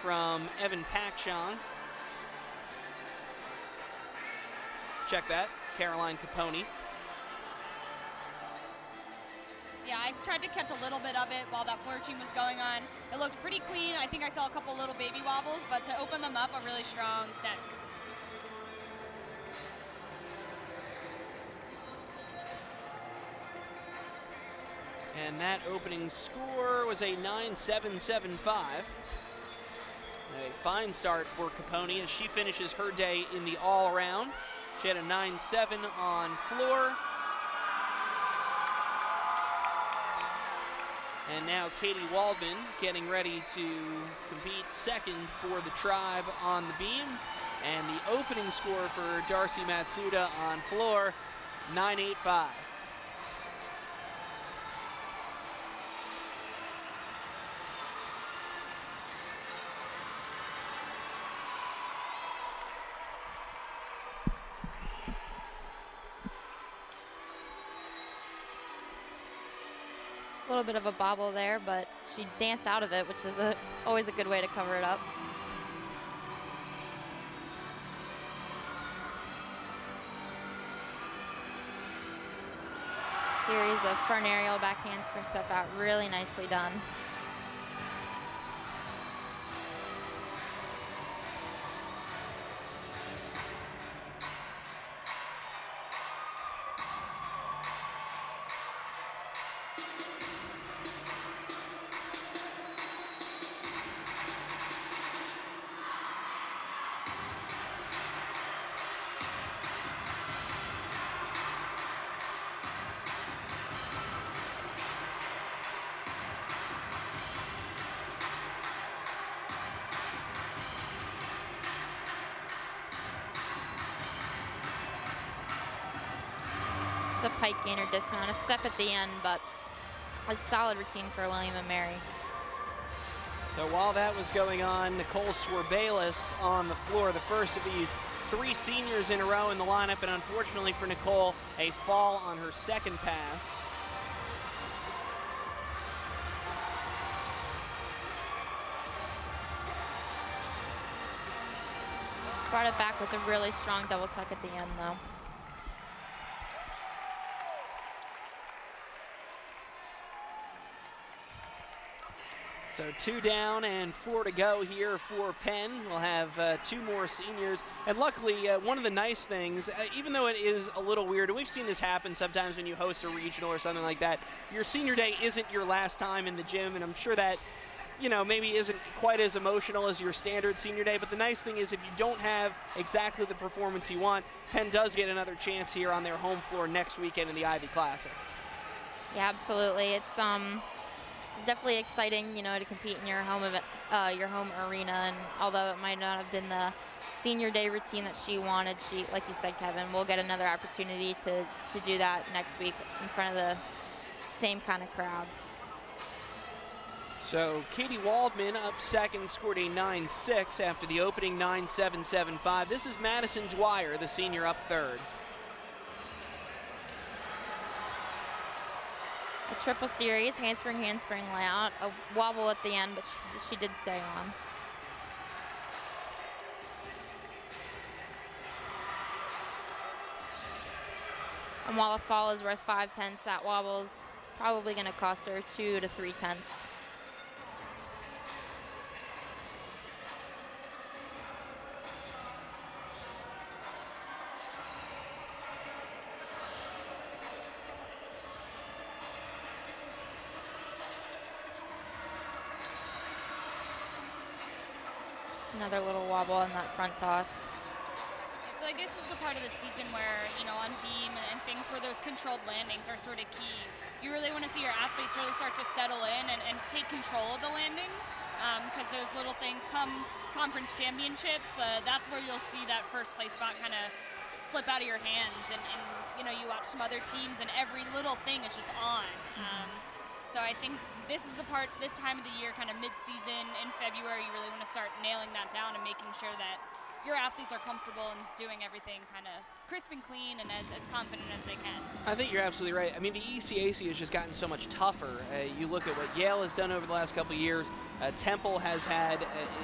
from Evan Pakshong. Check that, Caroline Capone. Yeah, I tried to catch a little bit of it while that floor routine was going on. It looked pretty clean. I think I saw a couple little baby wobbles, but to open them up, a really strong set. And that opening score was a 9.775. A fine start for Capone as she finishes her day in the all-around. She had a 9.7 on floor. And now Katie Waldman getting ready to compete second for the Tribe on the beam. And the opening score for Darcy Matsuda on floor, 9.85. A little bit of a bobble there, but she danced out of it, which is always a good way to cover it up. Series of front aerial back handspring step out, really nicely done. The pike gainer dismount, a step at the end, but a solid routine for William and Mary. So while that was going on, Nicole Swerbalis on the floor, the first of these 3 seniors in a row in the lineup, and unfortunately for Nicole, a fall on her second pass. Brought it back with a really strong double tuck at the end, though. So 2 down and 4 to go here for Penn. We'll have 2 more seniors. And luckily, one of the nice things, even though it is a little weird, and we've seen this happen sometimes when you host a regional or something like that, your senior day isn't your last time in the gym, and I'm sure that, you know, maybe isn't quite as emotional as your standard senior day, but the nice thing is if you don't have exactly the performance you want, Penn does get another chance here on their home floor next weekend in the Ivy Classic. Yeah, absolutely. It's definitely exciting, you know, to compete in your home event, your home arena. And although it might not have been the senior day routine that she wanted, she, like you said, Kevin, will get another opportunity to do that next week in front of the same kind of crowd. So Katie Waldman up second, scored a 9.6 after the opening 9.775. This is Madison Dwyer, the senior, up third. A triple series, handspring layout, a wobble at the end, but she did stay on. And while a fall is worth 5/10, that wobble is probably going to cost her 2 to 3/10. Another little wobble in that front toss. I feel like this is the part of the season where, you know, on beam and things where those controlled landings are sort of key. You really want to see your athletes really start to settle in and take control of the landings, because those little things come conference championships, that's where you'll see that first place spot kind of slip out of your hands, and you know, you watch some other teams and every little thing is just on. So I think this is the time of the year, kind of mid-season in February, you really want to start nailing that down and making sure that your athletes are comfortable and doing everything kind of crisp and clean and as confident as they can. I think you're absolutely right. I mean, the ECAC has just gotten so much tougher. You look at what Yale has done over the last couple of years. Temple has had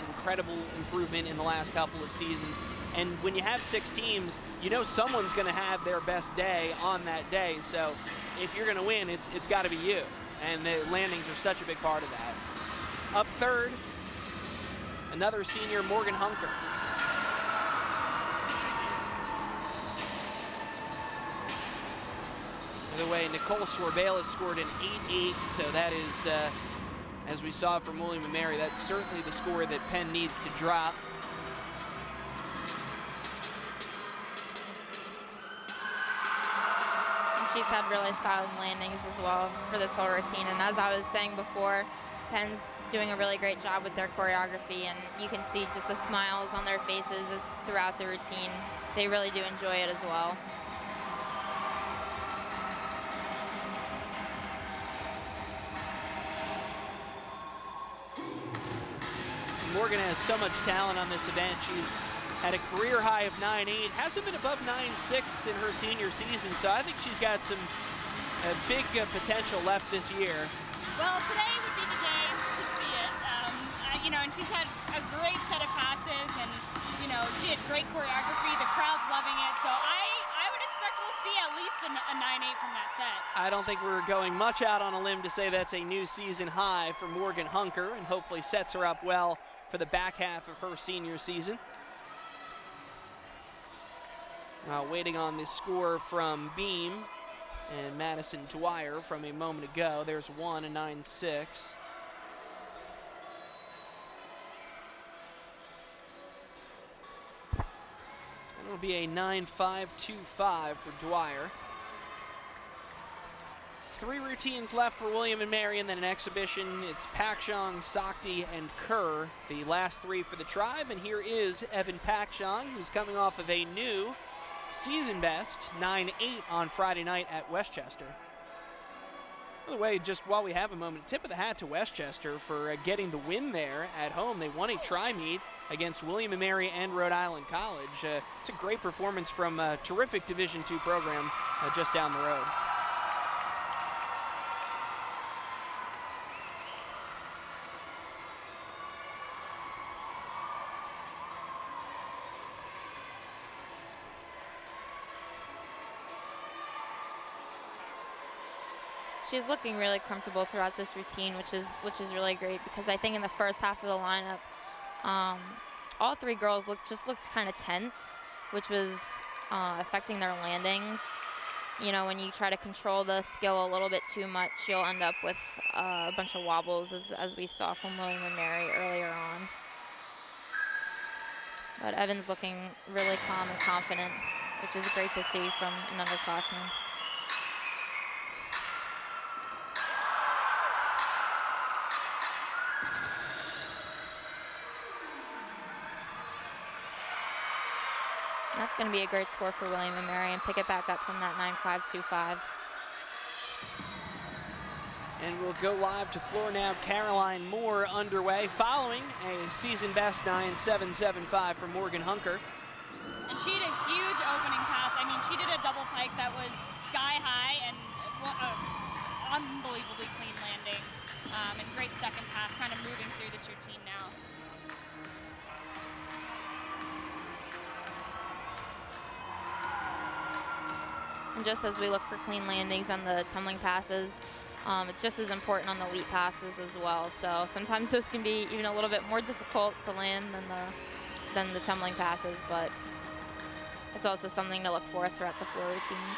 incredible improvement in the last couple of seasons. And when you have 6 teams, you know someone's going to have their best day on that day. So if you're going to win, it's got to be you. And the landings are such a big part of that. Up third, another senior, Morgan Hunker. By the way, Nicole Swarbalis scored an 8-8, so that is, as we saw from William & Mary, that's certainly the score that Penn needs to drop. She's had really solid landings as well for this whole routine. And as I was saying before, Penn's doing a really great job with their choreography, and you can see just the smiles on their faces throughout the routine. They really do enjoy it as well. Morgan has so much talent on this event. She's had a career high of 9.8, hasn't been above 9.6 in her senior season, so I think she's got some big potential left this year. Well, today would be the day to see it. You know, and she's had a great set of passes, and you know, she had great choreography. The crowd's loving it, so I would expect we'll see at least a 9.8 from that set. I don't think we're going much out on a limb to say that's a new season high for Morgan Hunker, and hopefully sets her up well for the back half of her senior season. Waiting on the score from Beam and Madison Dwyer from a moment ago. There's one, a 9.6. And it'll be a 9.525 for Dwyer. 3 routines left for William & Mary, and then an exhibition. It's Pakshong, Sakti, and Kerr, the last 3 for the Tribe. And here is Evan Pakshong, who's coming off of a new season best, 9.8 on Friday night at Westchester. By the way, just while we have a moment, tip of the hat to Westchester for getting the win there at home. They won a tri-meet against William & Mary and Rhode Island College. It's a great performance from a terrific Division II program just down the road. She's looking really comfortable throughout this routine, which is really great, because I think in the first half of the lineup, all 3 girls looked kind of tense, which was affecting their landings. You know, when you try to control the skill a little bit too much, you'll end up with a bunch of wobbles, as we saw from William & Mary earlier on. But Evan's looking really calm and confident, which is great to see from an underclassman. That's going to be a great score for William & Mary, and pick it back up from that 9.525. And we'll go live to floor now. Caroline Moore underway, following a season best 9.775 for Morgan Hunker. And she had a huge opening pass. I mean, she did a double pike that was sky high and unbelievably clean landing. And great second pass, kind of moving through this routine now. And just as we look for clean landings on the tumbling passes, it's just as important on the leap passes as well. So sometimes those can be even a little bit more difficult to land than the tumbling passes, but it's also something to look for throughout the floor routines.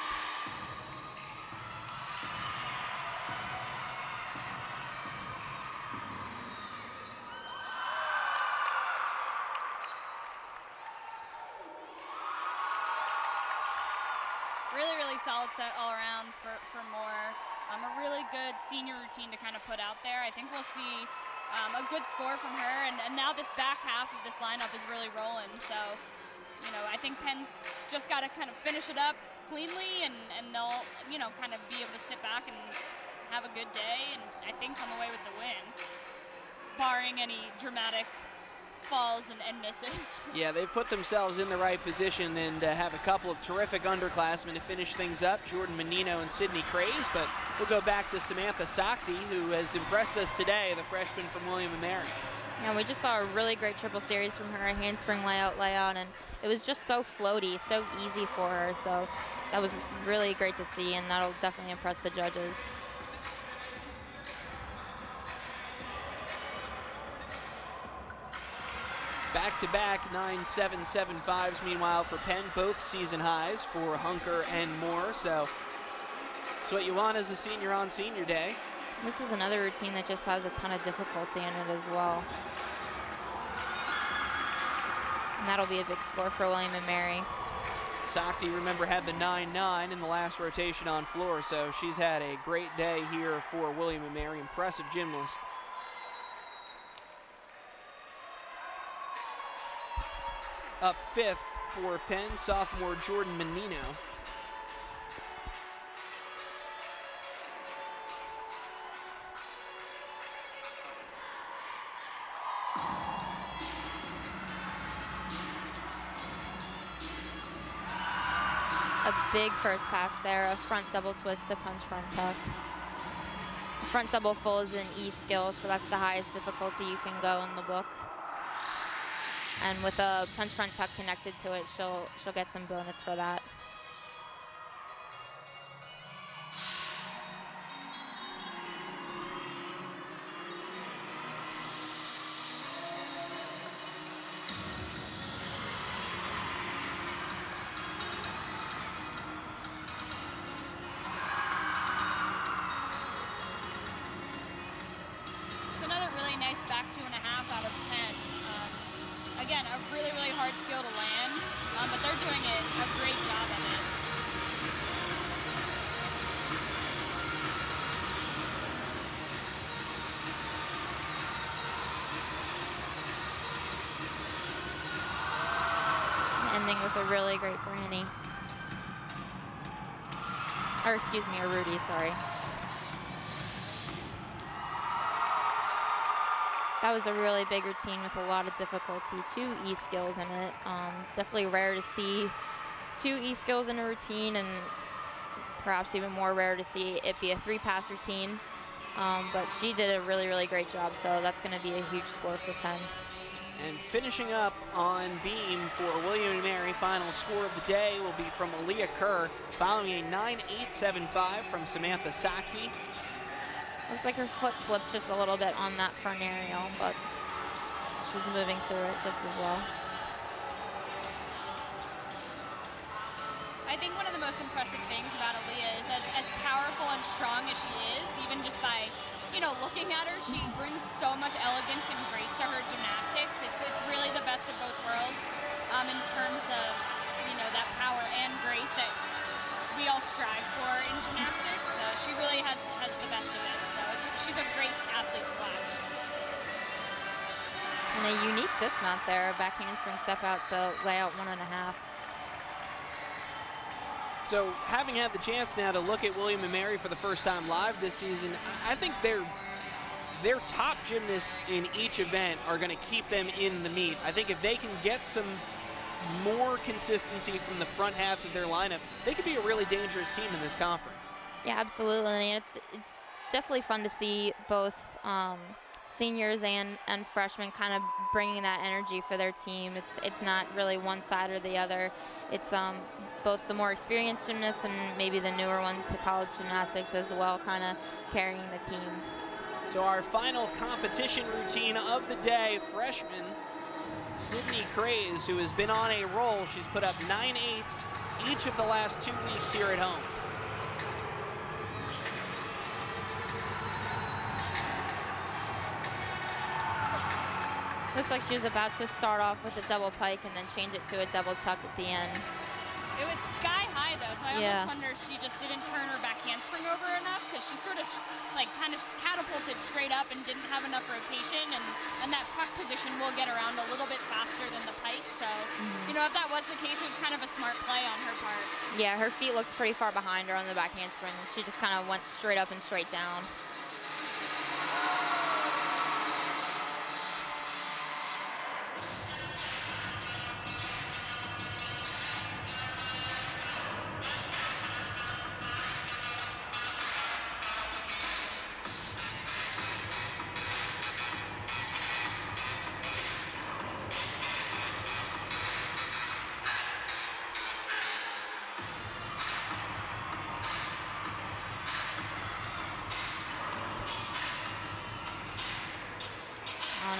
Really solid set all around for Moore. A really good senior routine to kind of put out there. I think we'll see a good score from her, and now this back half of this lineup is really rolling. So, you know, I think Penn's just got to kind of finish it up cleanly, and they'll, you know, kind of be able to sit back and have a good day and I think come away with the win, barring any dramatic falls and misses. Yeah, they've put themselves in the right position and have a couple of terrific underclassmen to finish things up, Jordan Menino and Sydney Craze, but we'll go back to Samantha Sakti, who has impressed us today, the freshman from William & Mary. Yeah, we just saw a really great triple series from her, handspring layout, and it was just so floaty, so easy for her, so that was really great to see, and that'll definitely impress the judges. Back-to-back 9.775s, meanwhile, for Penn, both season highs for Hunker and Moore. So it's what you want as a senior on senior day. This is another routine that just has a ton of difficulty in it as well. And that'll be a big score for William & Mary. Sakti, remember, had the 9-9 in the last rotation on floor, so she's had a great day here for William & Mary. Impressive gymnast. Up fifth for Penn, sophomore Jordan Menino. A big first pass there, a front double twist to punch front tuck. Front double full is an E skill, so that's the highest difficulty you can go in the book. And with a punch front tuck connected to it, she'll get some bonus for that. It's another really nice back 2.5 out of Penn. Again, a really, really hard skill to land, but they're doing a great job of it. Ending with a really great granny. Or excuse me, a Rudy, sorry. That was a really big routine with a lot of difficulty. 2 E skills in it. Definitely rare to see 2 E skills in a routine, and perhaps even more rare to see it be a 3-pass routine. But she did a really, really great job, so that's going to be a huge score for Penn. And finishing up on beam for William & Mary, final score of the day will be from Aaliyah Kerr, following a 9.875 from Samantha Sakti. Looks like her foot slipped just a little bit on that front aerial, but she's moving through it just as well. I think one of the most impressive things about Aaliyah is as powerful and strong as she is, even just by, looking at her, she brings so much elegance and grace to her gymnastics. It's really the best of both worlds in terms of, that power and grace that we all strive for in gymnastics. She really has the best of it. She's a great athlete to watch. And a unique dismount there, back handspring step out to layout 1.5. So having had the chance now to look at William & Mary for the first time live this season, I think their top gymnasts in each event are going to keep them in the meet. I think if they can get some more consistency from the front half of their lineup, they could be a really dangerous team in this conference. Yeah, absolutely. And it's definitely fun to see both seniors and freshmen kind of bringing that energy for their team. It's not really one side or the other. It's both the more experienced gymnasts and maybe the newer ones to college gymnastics as well, kind of carrying the team. So our final competition routine of the day, freshman Sydney Craze, who has been on a roll. She's put up 9.8s each of the last 2 weeks here at home. Looks like she was about to start off with a double pike and then change it to a double tuck at the end. It was sky high though, so I almost wonder if she just didn't turn her back handspring over enough, because she sort of kind of catapulted catapulted straight up and didn't have enough rotation, and that tuck position will get around a little bit faster than the pike. So, you know, if that was the case, it was kind of a smart play on her part. Yeah, her feet looked pretty far behind her on the back handspring. She just kind of went straight up and straight down.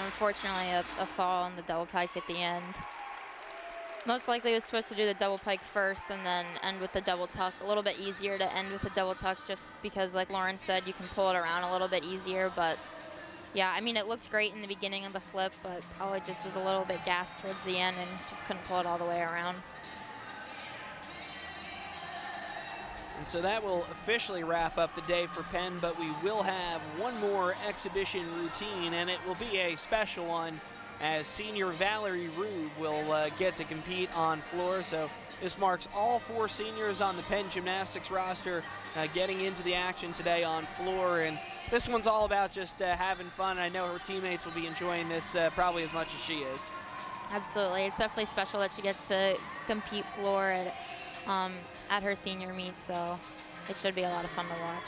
Unfortunately, a fall on the double pike at the end. Most likely was supposed to do the double pike first and then end with the double tuck. A little bit easier to end with the double tuck just because, like Lauren said, you can pull it around a little bit easier. But yeah, I mean, it looked great in the beginning of the flip, but probably just was a little bit gassed towards the end and just couldn't pull it all the way around. And so that will officially wrap up the day for Penn, but we will have one more exhibition routine, and it will be a special one as senior Valerie Rube will get to compete on floor. So this marks all 4 seniors on the Penn gymnastics roster getting into the action today on floor. And this one's all about just having fun. I know her teammates will be enjoying this probably as much as she is. Absolutely. It's definitely special that she gets to compete floor at her senior meet, so it should be a lot of fun to watch.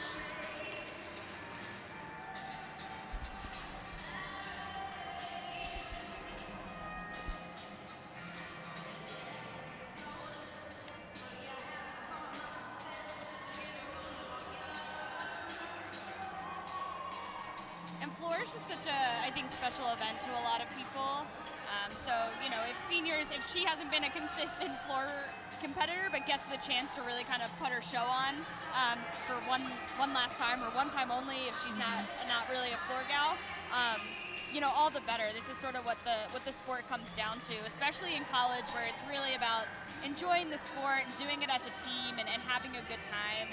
And floor is just such a, I think, special event to a lot of people. So, you know, if she hasn't been a consistent floor competitor but gets the chance to really kind of put her show on for one last time, or one time only if she's not really a floor gal, you know, all the better. This is sort of what the sport comes down to, especially in college, where it's really about enjoying the sport and doing it as a team and having a good time.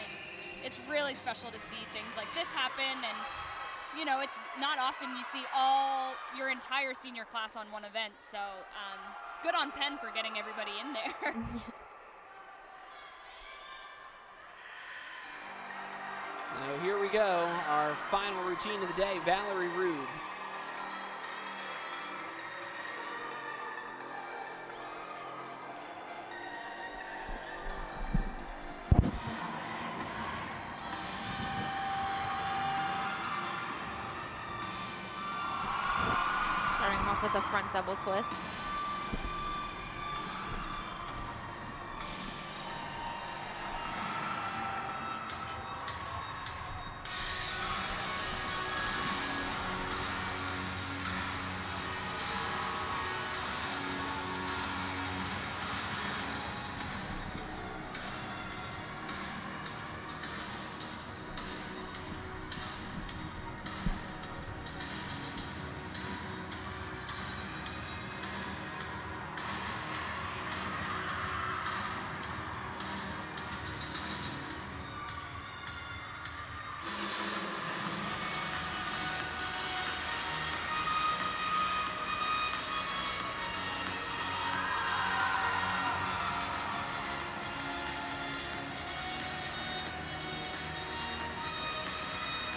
It's really special to see things like this happen, and you know, it's not often you see your entire senior class on one event. So good on Penn for getting everybody in there. So here we go, our final routine of the day, Valerie Rube. Starting off with a front double twist.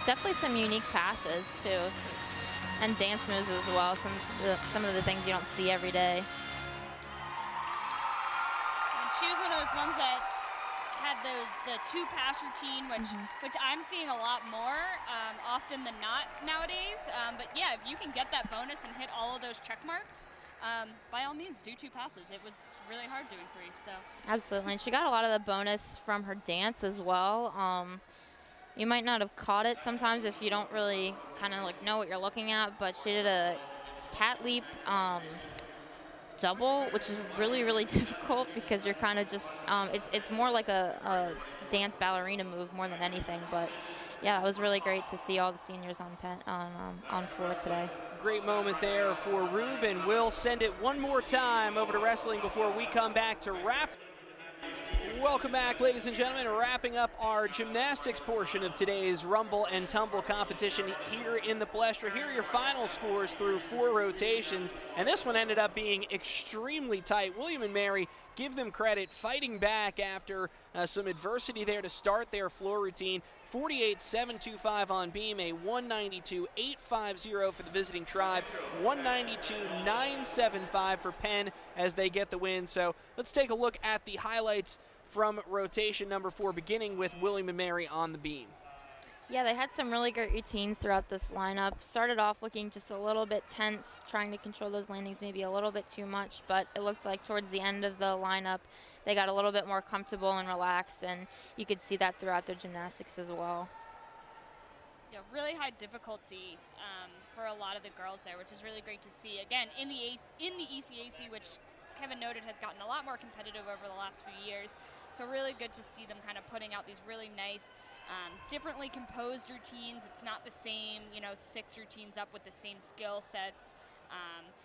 Definitely some unique passes too, and dance moves as well. Some of the things you don't see every day. And she was one of those ones that had the 2-pass routine, which I'm seeing a lot more often than not nowadays. But yeah, if you can get that bonus and hit all of those check marks, by all means, do 2 passes. It was really hard doing 3. So absolutely, and she got a lot of the bonus from her dance as well. You might not have caught it sometimes if you don't really kind of like know what you're looking at, but she did a cat leap double, which is really, really difficult because you're kind of just, it's more like a dance ballerina move more than anything. But yeah, it was really great to see all the seniors on floor today. Great moment there for Rube. We'll send it one more time over to wrestling before we come back to wrap Welcome back, ladies and gentlemen. Wrapping up our gymnastics portion of today's Rumble and Tumble competition here in the Palestra. Here are your final scores through 4 rotations, and this one ended up being extremely tight. William and Mary, give them credit, fighting back after some adversity there to start their floor routine. 48.725 on beam, a 192.850 for the visiting Tribe, 192.975 for Penn as they get the win. So let's take a look at the highlights from rotation number 4, beginning with William and Mary on the beam. Yeah, they had some really great routines throughout this lineup. Started off looking just a little bit tense, trying to control those landings maybe a little bit too much, but it looked like towards the end of the lineup, they got a little bit more comfortable and relaxed, and you could see that throughout their gymnastics as well. Yeah, really high difficulty for a lot of the girls there, which is really great to see. Again, in the ECAC, which Kevin noted has gotten a lot more competitive over the last few years. So really good to see them kind of putting out these really nice, differently composed routines. It's not the same, 6 routines up with the same skill sets.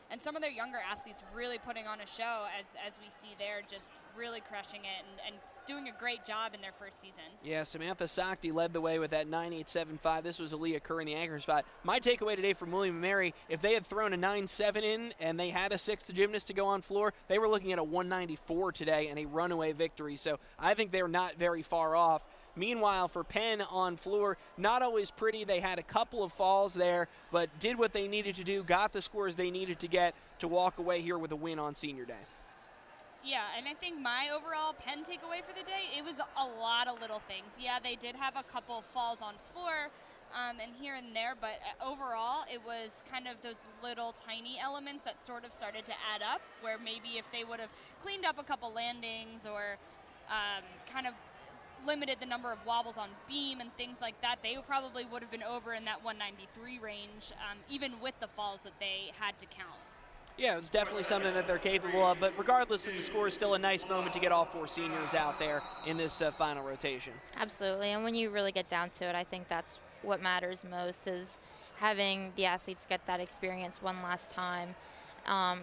And some of their younger athletes really putting on a show, as we see there, just really crushing it and doing a great job in their first season. Yeah, Samantha Sakti led the way with that 9.875. This was Aaliyah Kerr in the anchor spot. My takeaway today from William and Mary, if they had thrown a 9.7 in and they had a 6th gymnast to go on floor, they were looking at a 194 today and a runaway victory. So I think they're not very far off. Meanwhile, for Penn on floor, not always pretty. They had a couple of falls there, but did what they needed to do, got the scores they needed to get to walk away here with a win on senior day. Yeah, and I think my overall Penn takeaway for the day, it was a lot of little things. Yeah, they did have a couple falls on floor and here and there, but overall it was kind of those little tiny elements that sort of started to add up, where maybe if they would have cleaned up a couple landings or kind of limited the number of wobbles on beam and things like that, they probably would have been over in that 193 range, even with the falls that they had to count. Yeah, it's definitely something that they're capable of, but regardless of the score, still a nice moment to get all 4 seniors out there in this final rotation. Absolutely, and when you really get down to it, I think that's what matters most, is having the athletes get that experience one last time.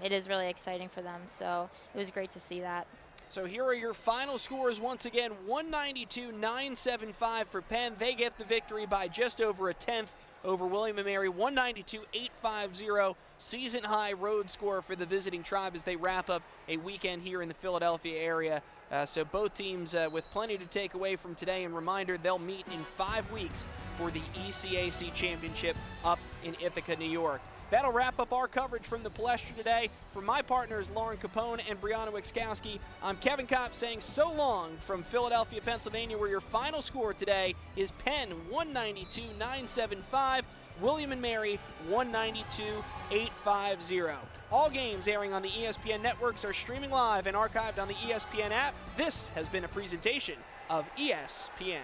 It is really exciting for them, so it was great to see that. So here are your final scores once again. 192.975 for Penn. They get the victory by just over a 10th over William & Mary. 192.850 season high road score for the visiting Tribe as they wrap up a weekend here in the Philadelphia area. So both teams with plenty to take away from today, and reminder, they'll meet in 5 weeks for the ECAC Championship up in Ithaca, New York. That'll wrap up our coverage from the Palestra today. For my partners, Lauren Capone and Brianna Wixkowski, I'm Kevin Kopp saying so long from Philadelphia, Pennsylvania, where your final score today is Penn 192.975, William & Mary 192.850. All games airing on the ESPN networks are streaming live and archived on the ESPN app. This has been a presentation of ESPN.